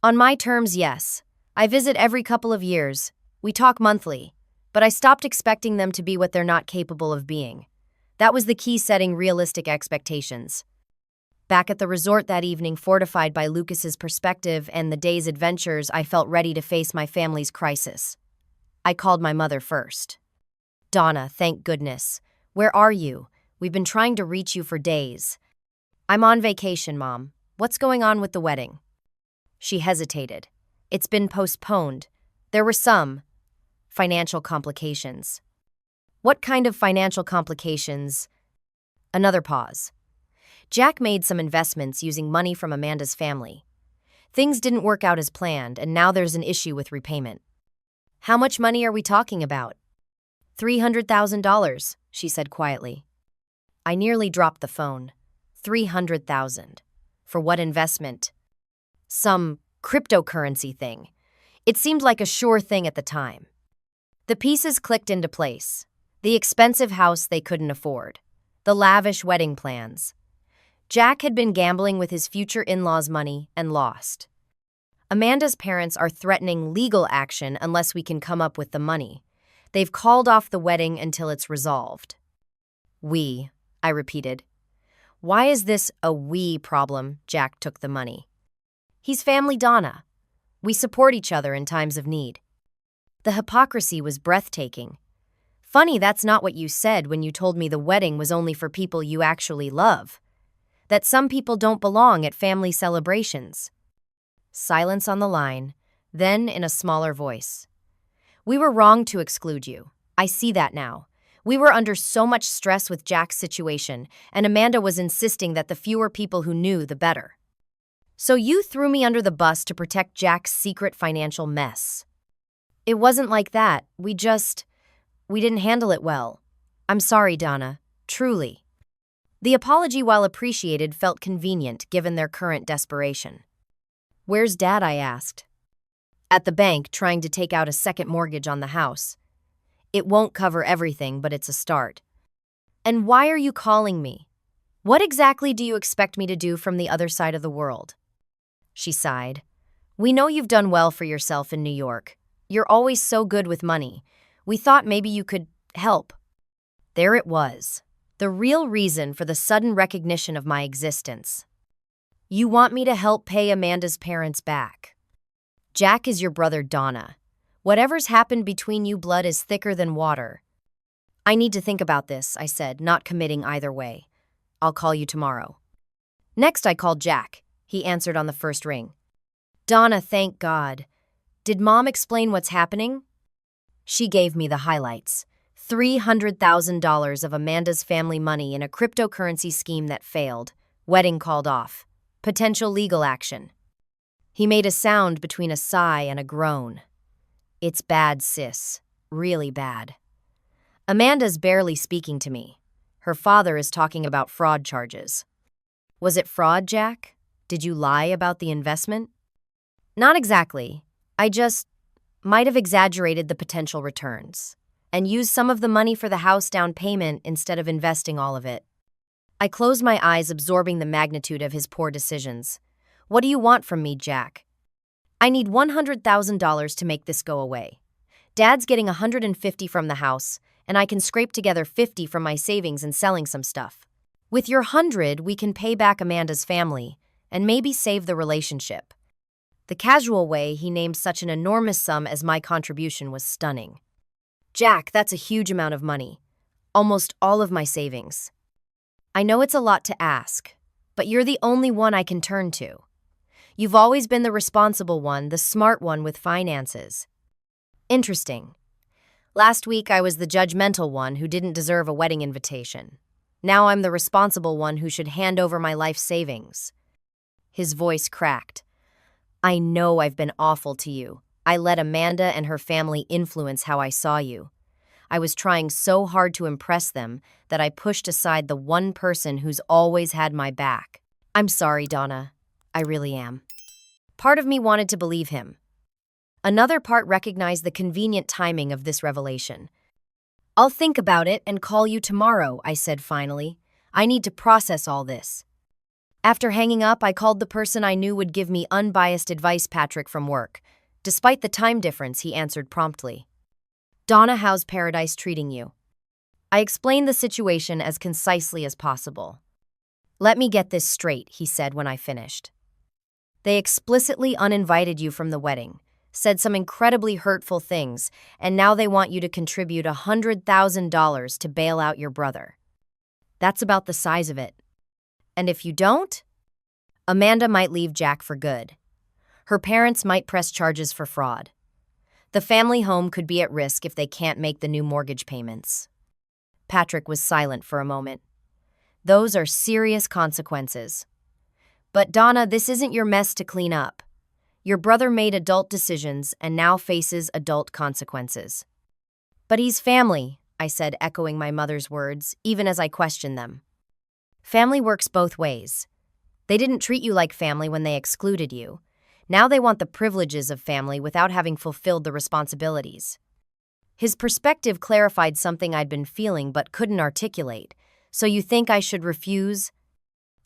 On my terms, yes. I visit every couple of years. We talk monthly. But I stopped expecting them to be what they're not capable of being. That was the key, setting realistic expectations. Back at the resort that evening, fortified by Lucas's perspective and the day's adventures, I felt ready to face my family's crisis. I called my mother first. Donna, thank goodness. Where are you? We've been trying to reach you for days. I'm on vacation, Mom. What's going on with the wedding? She hesitated. It's been postponed. There were some financial complications. What kind of financial complications? Another pause. Jack made some investments using money from Amanda's family. Things didn't work out as planned, and now there's an issue with repayment. How much money are we talking about? $300,000, she said quietly. I nearly dropped the phone. $300,000. For what investment? Some cryptocurrency thing. It seemed like a sure thing at the time. The pieces clicked into place. The expensive house they couldn't afford. The lavish wedding plans. Jack had been gambling with his future in-laws' money and lost. Amanda's parents are threatening legal action unless we can come up with the money. They've called off the wedding until it's resolved. We, I repeated. Why is this a we problem? Jack took the money. He's family, Donna. We support each other in times of need. The hypocrisy was breathtaking. Funny, that's not what you said when you told me the wedding was only for people you actually love. That some people don't belong at family celebrations. Silence on the line, then in a smaller voice. We were wrong to exclude you. I see that now. We were under so much stress with Jack's situation, and Amanda was insisting that the fewer people who knew, the better. So you threw me under the bus to protect Jack's secret financial mess. It wasn't like that. We didn't handle it well. I'm sorry, Donna. Truly. The apology, while appreciated, felt convenient given their current desperation. Where's Dad? I asked. At the bank, trying to take out a second mortgage on the house. It won't cover everything, but it's a start. And why are you calling me? What exactly do you expect me to do from the other side of the world? She sighed. We know you've done well for yourself in New York. You're always so good with money. We thought maybe you could help. There it was. The real reason for the sudden recognition of my existence. You want me to help pay Amanda's parents back. Jack is your brother, Donna. Whatever's happened between you, blood is thicker than water. I need to think about this, I said, not committing either way. I'll call you tomorrow. Next, I called Jack. He answered on the first ring. Donna, thank God. Did Mom explain what's happening? She gave me the highlights. $300,000 of Amanda's family money in a cryptocurrency scheme that failed. Wedding called off. Potential legal action. He made a sound between a sigh and a groan. It's bad, sis. Really bad. Amanda's barely speaking to me. Her father is talking about fraud charges. Was it fraud, Jack? Did you lie about the investment? Not exactly. I just might have exaggerated the potential returns and used some of the money for the house down payment instead of investing all of it. I closed my eyes, absorbing the magnitude of his poor decisions. What do you want from me, Jack? I need $100,000 to make this go away. Dad's getting $150 from the house, and I can scrape together $50 from my savings and selling some stuff. With your $100, we can pay back Amanda's family and maybe save the relationship. The casual way he named such an enormous sum as my contribution was stunning. Jack, that's a huge amount of money. Almost all of my savings. I know it's a lot to ask, but you're the only one I can turn to. You've always been the responsible one, the smart one with finances. Interesting. Last week I was the judgmental one who didn't deserve a wedding invitation. Now I'm the responsible one who should hand over my life savings. His voice cracked. I know I've been awful to you. I let Amanda and her family influence how I saw you. I was trying so hard to impress them that I pushed aside the one person who's always had my back. I'm sorry, Donna. I really am. Part of me wanted to believe him. Another part recognized the convenient timing of this revelation. I'll think about it and call you tomorrow, I said finally. I need to process all this. After hanging up, I called the person I knew would give me unbiased advice, Patrick from work. Despite the time difference, he answered promptly. Donna, how's paradise treating you? I explained the situation as concisely as possible. Let me get this straight, he said when I finished. They explicitly uninvited you from the wedding, said some incredibly hurtful things, and now they want you to contribute $100,000 to bail out your brother. That's about the size of it. And if you don't, Amanda might leave Jack for good. Her parents might press charges for fraud. The family home could be at risk if they can't make the new mortgage payments. Patrick was silent for a moment. Those are serious consequences. But Donna, this isn't your mess to clean up. Your brother made adult decisions and now faces adult consequences. But he's family, I said, echoing my mother's words, even as I questioned them. Family works both ways. They didn't treat you like family when they excluded you. Now they want the privileges of family without having fulfilled the responsibilities. His perspective clarified something I'd been feeling but couldn't articulate. So you think I should refuse?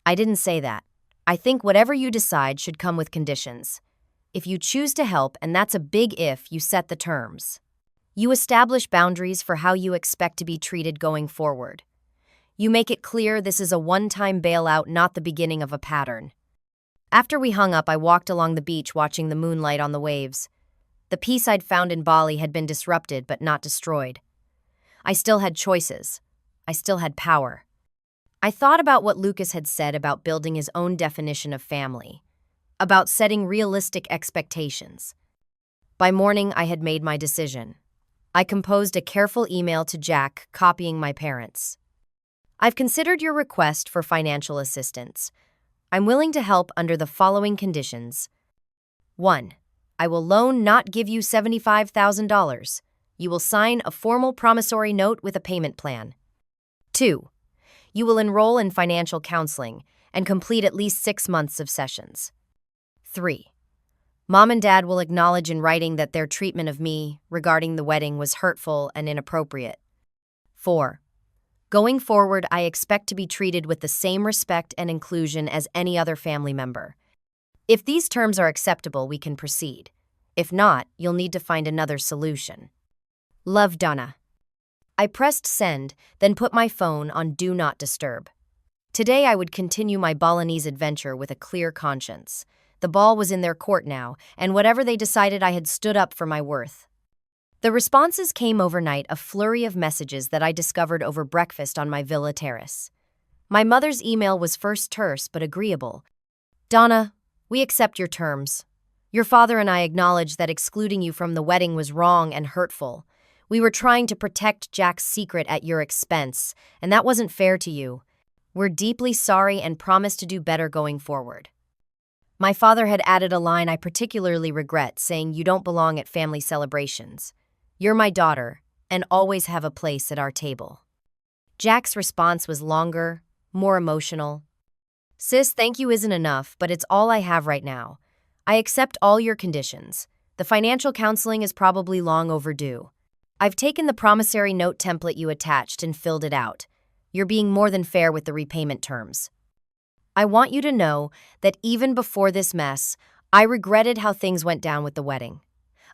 I didn't say that. I think whatever you decide should come with conditions. If you choose to help, and that's a big if, you set the terms. You establish boundaries for how you expect to be treated going forward. You make it clear this is a one-time bailout, not the beginning of a pattern. After we hung up, I walked along the beach watching the moonlight on the waves. The peace I'd found in Bali had been disrupted but not destroyed. I still had choices. I still had power. I thought about what Lucas had said about building his own definition of family, about setting realistic expectations. By morning, I had made my decision. I composed a careful email to Jack, copying my parents. I've considered your request for financial assistance. I'm willing to help under the following conditions. 1. I will loan, not give you $75,000. You will sign a formal promissory note with a payment plan. 2. You will enroll in financial counseling and complete at least 6 months of sessions. 3. Mom and Dad will acknowledge in writing that their treatment of me regarding the wedding was hurtful and inappropriate. 4. Going forward, I expect to be treated with the same respect and inclusion as any other family member. If these terms are acceptable, we can proceed. If not, you'll need to find another solution. Love, Donna. I pressed send, then put my phone on Do Not Disturb. Today I would continue my Balinese adventure with a clear conscience. The ball was in their court now, and whatever they decided, I had stood up for my worth. The responses came overnight, a flurry of messages that I discovered over breakfast on my villa terrace. My mother's email was first terse but agreeable. Donna, we accept your terms. Your father and I acknowledge that excluding you from the wedding was wrong and hurtful. We were trying to protect Jack's secret at your expense, and that wasn't fair to you. We're deeply sorry and promise to do better going forward." My father had added a line I particularly regret, saying, "You don't belong at family celebrations. You're my daughter, and always have a place at our table." Jack's response was longer, more emotional. "Sis, thank you isn't enough, but it's all I have right now. I accept all your conditions. The financial counseling is probably long overdue. I've taken the promissory note template you attached and filled it out. You're being more than fair with the repayment terms. I want you to know that even before this mess, I regretted how things went down with the wedding.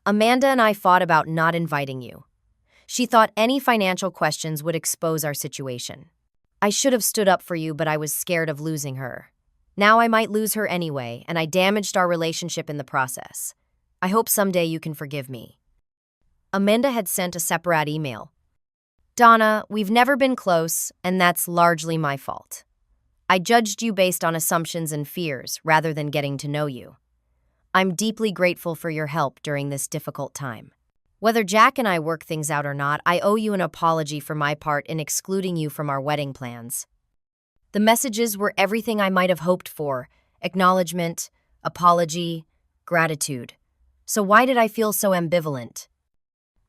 Amanda and I fought about not inviting you. She thought any financial questions would expose our situation. I should have stood up for you, but I was scared of losing her. Now I might lose her anyway, and I damaged our relationship in the process. I hope someday you can forgive me." Amanda had sent a separate email. "Donna, we've never been close, and that's largely my fault. I judged you based on assumptions and fears rather than getting to know you. I'm deeply grateful for your help during this difficult time. Whether Jack and I work things out or not, I owe you an apology for my part in excluding you from our wedding plans." The messages were everything I might have hoped for: acknowledgement, apology, gratitude. So why did I feel so ambivalent?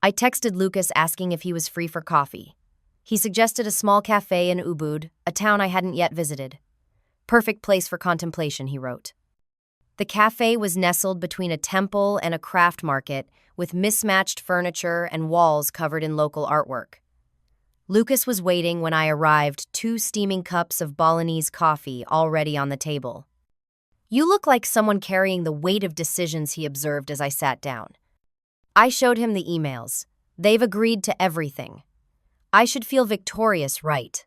I texted Lucas asking if he was free for coffee. He suggested a small cafe in Ubud, a town I hadn't yet visited. "Perfect place for contemplation," he wrote. The cafe was nestled between a temple and a craft market, with mismatched furniture and walls covered in local artwork. Lucas was waiting when I arrived, 2 steaming cups of Balinese coffee already on the table. "You look like someone carrying the weight of decisions," he observed as I sat down. I showed him the emails. "They've agreed to everything. I should feel victorious, right?"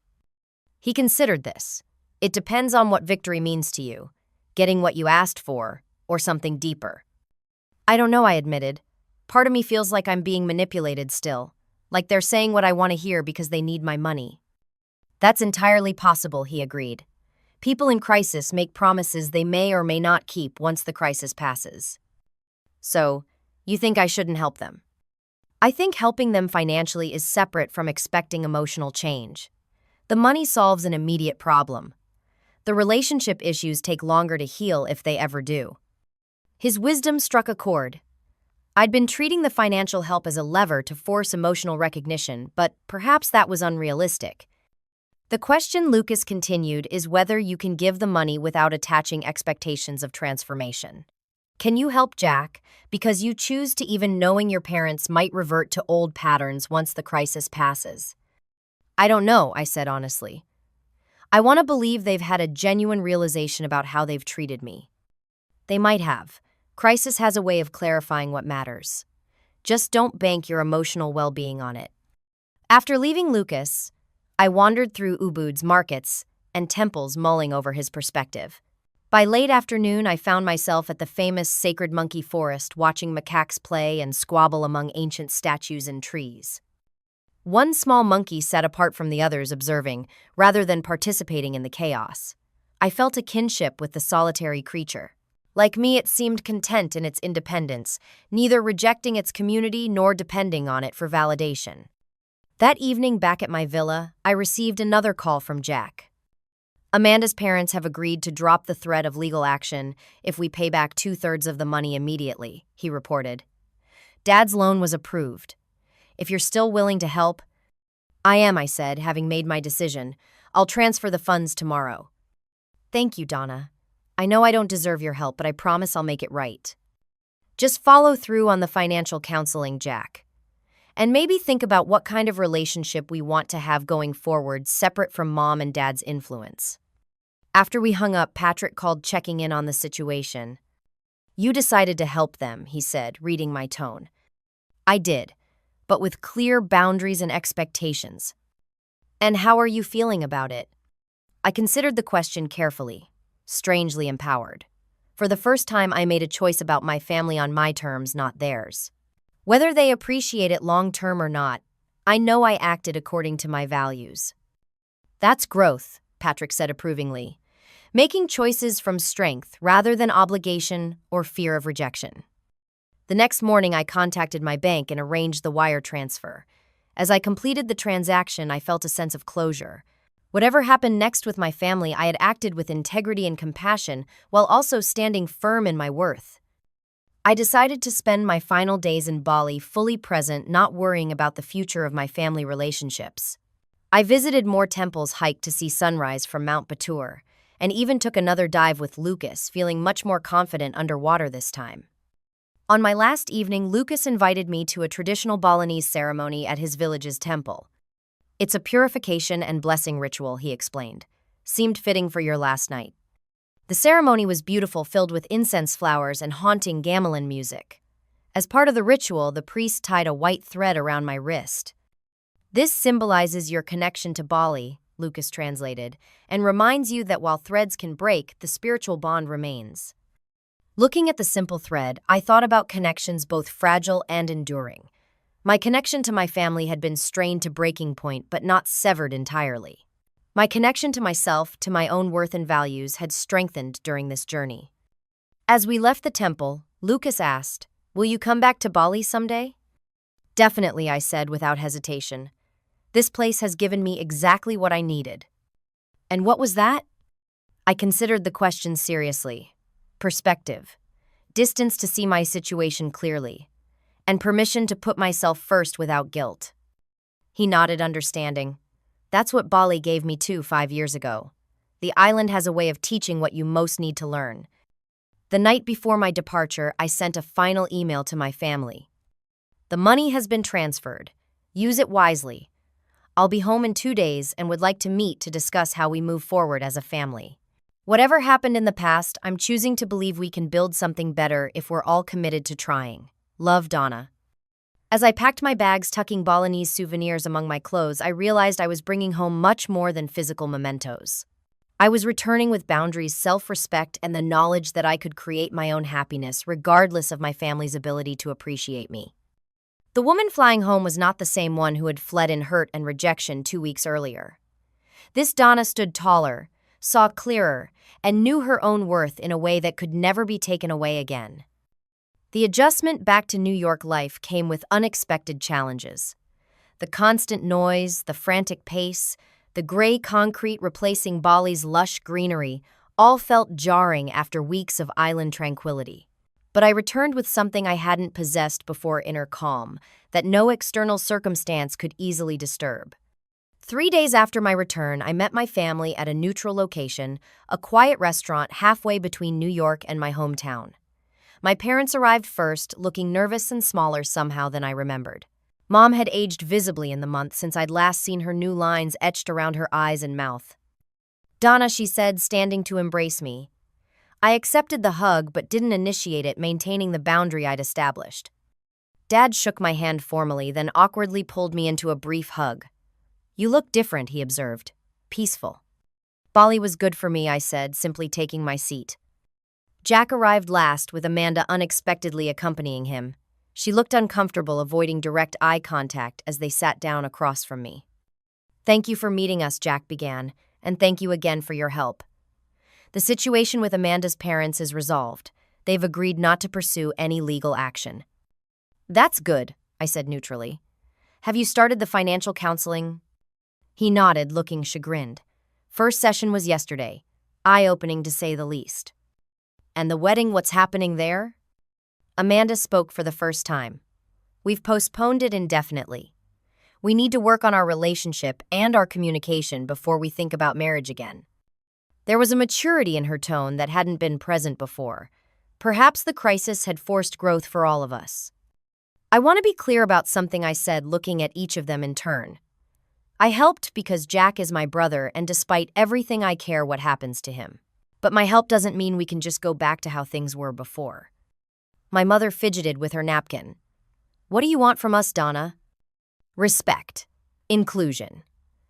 He considered this. "It depends on what victory means to you. Getting what you asked for, or something deeper." "I don't know," I admitted. "Part of me feels like I'm being manipulated still, like they're saying what I want to hear because they need my money." "That's entirely possible," he agreed. "People in crisis make promises they may or may not keep once the crisis passes." "So, you think I shouldn't help them?" "I think helping them financially is separate from expecting emotional change. The money solves an immediate problem. The relationship issues take longer to heal if they ever do." His wisdom struck a chord. I'd been treating the financial help as a lever to force emotional recognition, but perhaps that was unrealistic. "The question," Lucas continued, "is whether you can give the money without attaching expectations of transformation. Can you help Jack because you choose to, even knowing your parents might revert to old patterns once the crisis passes?" "I don't know," I said honestly. "I want to believe they've had a genuine realization about how they've treated me." "They might have. Crisis has a way of clarifying what matters. Just don't bank your emotional well-being on it." After leaving Lucas, I wandered through Ubud's markets and temples, mulling over his perspective. By late afternoon, I found myself at the famous Sacred Monkey Forest, watching macaques play and squabble among ancient statues and trees. One small monkey sat apart from the others, observing, rather than participating in the chaos. I felt a kinship with the solitary creature. Like me, it seemed content in its independence, neither rejecting its community nor depending on it for validation. That evening, back at my villa, I received another call from Jack. "Amanda's parents have agreed to drop the threat of legal action if we pay back 2/3 of the money immediately," he reported. "Dad's loan was approved. If you're still willing to help—" "I am," I said, having made my decision. "I'll transfer the funds tomorrow." "Thank you, Donna. I know I don't deserve your help, but I promise I'll make it right. Just follow through on the financial counseling, Jack. And maybe think about what kind of relationship we want to have going forward, separate from Mom and Dad's influence." After we hung up, Patrick called, checking in on the situation. "You decided to help them," he said, reading my tone. "I did, but with clear boundaries and expectations." "And how are you feeling about it?" I considered the question carefully, strangely empowered. For the first time, I made a choice about my family on my terms, not theirs. Whether they appreciate it long-term or not, I know I acted according to my values. "That's growth," Patrick said approvingly. "Making choices from strength rather than obligation or fear of rejection." The next morning, I contacted my bank and arranged the wire transfer. As I completed the transaction, I felt a sense of closure. Whatever happened next with my family, I had acted with integrity and compassion while also standing firm in my worth. I decided to spend my final days in Bali fully present, not worrying about the future of my family relationships. I visited more temples, hiked to see sunrise from Mount Batur, and even took another dive with Lucas, feeling much more confident underwater this time. On my last evening, Lucas invited me to a traditional Balinese ceremony at his village's temple. "It's a purification and blessing ritual," he explained. "Seemed fitting for your last night." The ceremony was beautiful, filled with incense flowers and haunting gamelan music. As part of the ritual, the priest tied a white thread around my wrist. "This symbolizes your connection to Bali," Lucas translated, "and reminds you that while threads can break, the spiritual bond remains." Looking at the simple thread, I thought about connections both fragile and enduring. My connection to my family had been strained to breaking point, but not severed entirely. My connection to myself, to my own worth and values, had strengthened during this journey. As we left the temple, Lucas asked, "Will you come back to Bali someday?" "Definitely," I said without hesitation. "This place has given me exactly what I needed." "And what was that?" I considered the question seriously. Perspective, distance to see my situation clearly, and permission to put myself first without guilt. He nodded, understanding. "That's what Bali gave me too 5 years ago. The island has a way of teaching what you most need to learn." The night before my departure, I sent a final email to my family. "The money has been transferred. Use it wisely. I'll be home in 2 days and would like to meet to discuss how we move forward as a family. Whatever happened in the past, I'm choosing to believe we can build something better if we're all committed to trying. Love, Donna." As I packed my bags, tucking Balinese souvenirs among my clothes, I realized I was bringing home much more than physical mementos. I was returning with boundaries, self-respect, and the knowledge that I could create my own happiness, regardless of my family's ability to appreciate me. The woman flying home was not the same one who had fled in hurt and rejection 2 weeks earlier. This Donna stood taller, saw clearer, and knew her own worth in a way that could never be taken away again. The adjustment back to New York life came with unexpected challenges. The constant noise, the frantic pace, the gray concrete replacing Bali's lush greenery all felt jarring after weeks of island tranquility. But I returned with something I hadn't possessed before: inner calm, that no external circumstance could easily disturb. 3 days after my return, I met my family at a neutral location, a quiet restaurant halfway between New York and my hometown. My parents arrived first, looking nervous and smaller somehow than I remembered. Mom had aged visibly in the month since I'd last seen her new lines etched around her eyes and mouth. "Donna," she said, standing to embrace me. I accepted the hug but didn't initiate it, maintaining the boundary I'd established. Dad shook my hand formally, then awkwardly pulled me into a brief hug. "You look different," he observed. "Peaceful." "Bali was good for me," I said, simply taking my seat. Jack arrived last, with Amanda unexpectedly accompanying him. She looked uncomfortable, avoiding direct eye contact as they sat down across from me. "Thank you for meeting us," Jack began, "and thank you again for your help. The situation with Amanda's parents is resolved. They've agreed not to pursue any legal action." "That's good," I said neutrally. "Have you started the financial counseling?" He nodded, looking chagrined. "First session was yesterday. Eye-opening, to say the least." "And the wedding, what's happening there?" Amanda spoke for the first time. "We've postponed it indefinitely. We need to work on our relationship and our communication before we think about marriage again." There was a maturity in her tone that hadn't been present before. Perhaps the crisis had forced growth for all of us. "I want to be clear about something," I said, looking at each of them in turn. "I helped because Jack is my brother, and despite everything, I care what happens to him. But my help doesn't mean we can just go back to how things were before." My mother fidgeted with her napkin. "What do you want from us, Donna?" "Respect. Inclusion.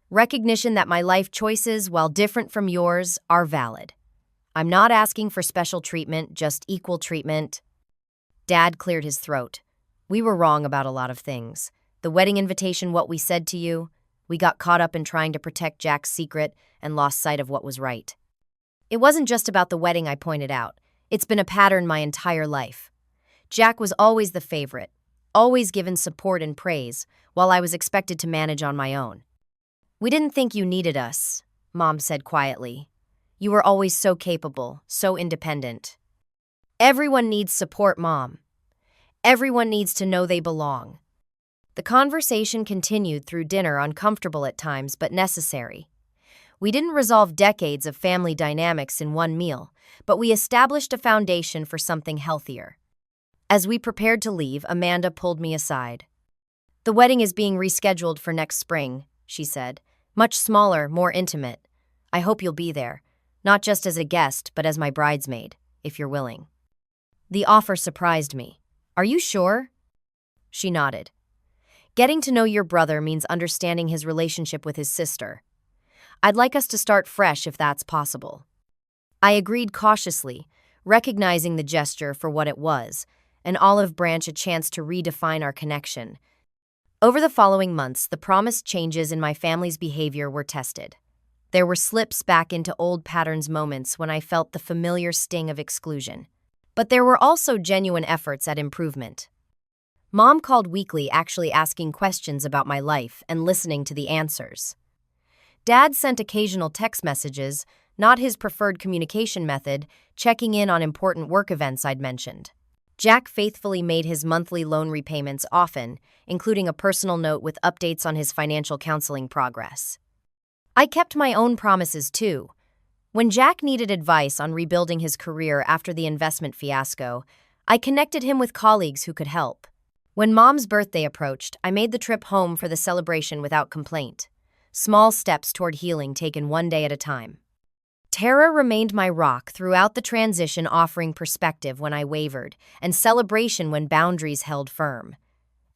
Recognition that my life choices, while different from yours, are valid. I'm not asking for special treatment, just equal treatment." Dad cleared his throat. "We were wrong about a lot of things. The wedding invitation, what we said to you. We got caught up in trying to protect Jack's secret and lost sight of what was right." "It wasn't just about the wedding," I pointed out. "It's been a pattern my entire life. Jack was always the favorite, always given support and praise, while I was expected to manage on my own. "We didn't think you needed us," Mom said quietly. "You were always so capable, so independent." "Everyone needs support, Mom. Everyone needs to know they belong." The conversation continued through dinner, uncomfortable at times but necessary. We didn't resolve decades of family dynamics in one meal, but we established a foundation for something healthier. As we prepared to leave, Amanda pulled me aside. "The wedding is being rescheduled for next spring," she said. "Much smaller, more intimate. I hope you'll be there, not just as a guest, but as my bridesmaid, if you're willing." The offer surprised me. "Are you sure?" She nodded. "Getting to know your brother means understanding his relationship with his sister. I'd like us to start fresh if that's possible." I agreed cautiously, recognizing the gesture for what it was, an olive branch, a chance to redefine our connection. Over the following months, the promised changes in my family's behavior were tested. There were slips back into old patterns, moments when I felt the familiar sting of exclusion. But there were also genuine efforts at improvement. Mom called weekly, actually asking questions about my life and listening to the answers. Dad sent occasional text messages, not his preferred communication method, checking in on important work events I'd mentioned. Jack faithfully made his monthly loan repayments often, including a personal note with updates on his financial counseling progress. I kept my own promises too. When Jack needed advice on rebuilding his career after the investment fiasco, I connected him with colleagues who could help. When Mom's birthday approached, I made the trip home for the celebration without complaint. Small steps toward healing taken one day at a time. Tara remained my rock throughout the transition, offering perspective when I wavered and celebration when boundaries held firm.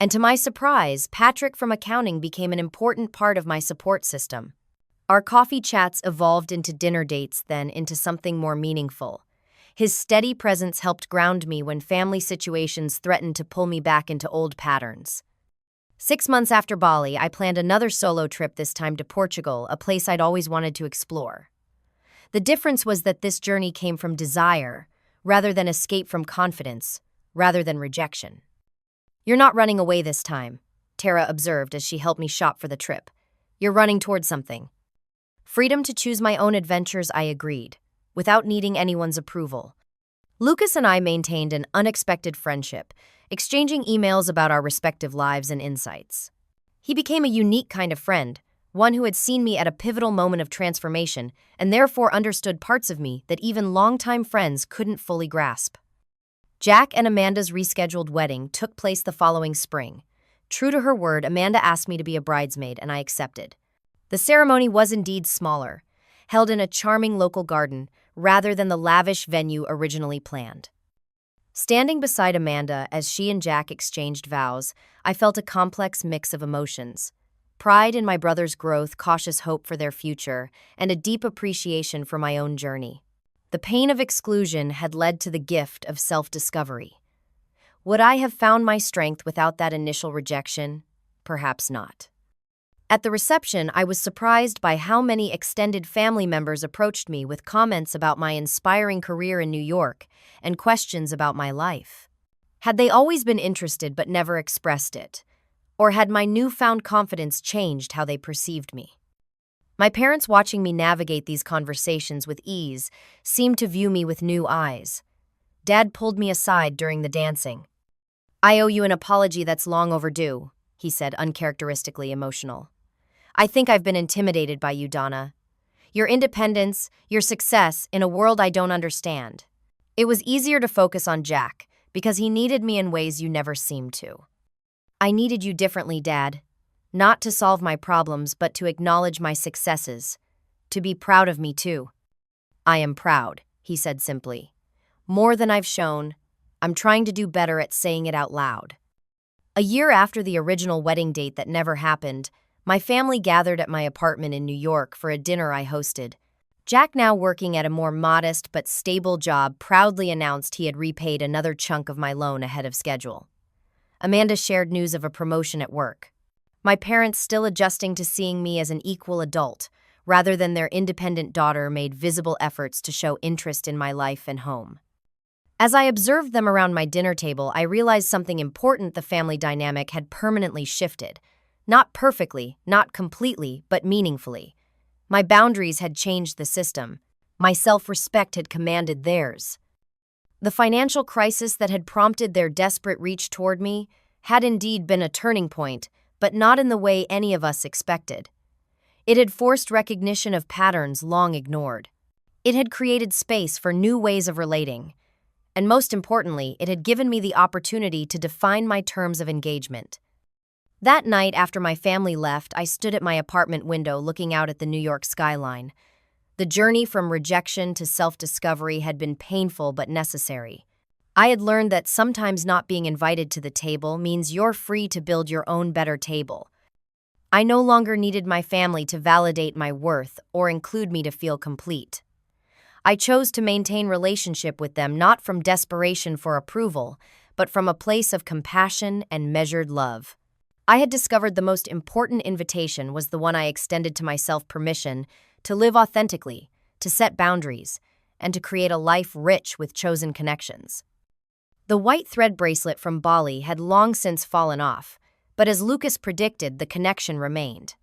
And to my surprise, Patrick from accounting became an important part of my support system. Our coffee chats evolved into dinner dates, then into something more meaningful. His steady presence helped ground me when family situations threatened to pull me back into old patterns. 6 months after Bali, I planned another solo trip, this time to Portugal, a place I'd always wanted to explore. The difference was that this journey came from desire, rather than escape, from confidence, rather than rejection. "You're not running away this time," Tara observed as she helped me shop for the trip. "You're running toward something." Freedom to choose my own adventures, I agreed, without needing anyone's approval. Lucas and I maintained an unexpected friendship, exchanging emails about our respective lives and insights. He became a unique kind of friend, one who had seen me at a pivotal moment of transformation and therefore understood parts of me that even longtime friends couldn't fully grasp. Jack and Amanda's rescheduled wedding took place the following spring. True to her word, Amanda asked me to be a bridesmaid, and I accepted. The ceremony was indeed smaller, held in a charming local garden rather than the lavish venue originally planned. Standing beside Amanda as she and Jack exchanged vows, I felt a complex mix of emotions. Pride in my brother's growth, cautious hope for their future, and a deep appreciation for my own journey. The pain of exclusion had led to the gift of self-discovery. Would I have found my strength without that initial rejection? Perhaps not. At the reception, I was surprised by how many extended family members approached me with comments about my inspiring career in New York and questions about my life. Had they always been interested but never expressed it? Or had my newfound confidence changed how they perceived me? My parents, watching me navigate these conversations with ease, seemed to view me with new eyes. Dad pulled me aside during the dancing. "I owe you an apology that's long overdue," he said, uncharacteristically emotional. "I think I've been intimidated by you, Donna. Your independence, your success in a world I don't understand. It was easier to focus on Jack because he needed me in ways you never seemed to." "I needed you differently, Dad. Not to solve my problems, but to acknowledge my successes. To be proud of me, too." "I am proud," he said simply. "More than I've shown. I'm trying to do better at saying it out loud." A year after the original wedding date that never happened, my family gathered at my apartment in New York for a dinner I hosted. Jack, now working at a more modest but stable job, proudly announced he had repaid another chunk of my loan ahead of schedule. Amanda shared news of a promotion at work. My parents, still adjusting to seeing me as an equal adult, rather than their independent daughter, made visible efforts to show interest in my life and home. As I observed them around my dinner table, I realized something important: the family dynamic had permanently shifted. Not perfectly, not completely, but meaningfully. My boundaries had changed the system. My self-respect had commanded theirs. The financial crisis that had prompted their desperate reach toward me had indeed been a turning point, but not in the way any of us expected. It had forced recognition of patterns long ignored. It had created space for new ways of relating. And most importantly, it had given me the opportunity to define my terms of engagement. That night, after my family left, I stood at my apartment window looking out at the New York skyline. The journey from rejection to self-discovery had been painful but necessary. I had learned that sometimes not being invited to the table means you're free to build your own better table. I no longer needed my family to validate my worth or include me to feel complete. I chose to maintain relationship with them not from desperation for approval, but from a place of compassion and measured love. I had discovered the most important invitation was the one I extended to myself: permission to live authentically, to set boundaries, and to create a life rich with chosen connections. The white thread bracelet from Bali had long since fallen off, but as Lucas predicted, the connection remained.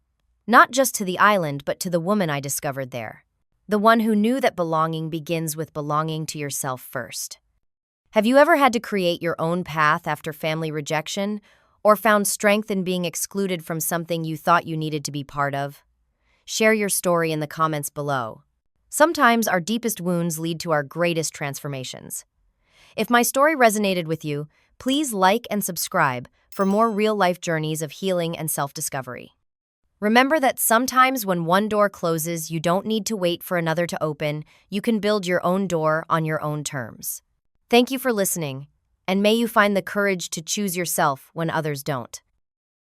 Not just to the island, but to the woman I discovered there. The one who knew that belonging begins with belonging to yourself first. Have you ever had to create your own path after family rejection, or found strength in being excluded from something you thought you needed to be part of? Share your story in the comments below. Sometimes our deepest wounds lead to our greatest transformations. If my story resonated with you, please like and subscribe for more real-life journeys of healing and self-discovery. Remember that sometimes when one door closes, you don't need to wait for another to open. You can build your own door on your own terms. Thank you for listening, and may you find the courage to choose yourself when others don't.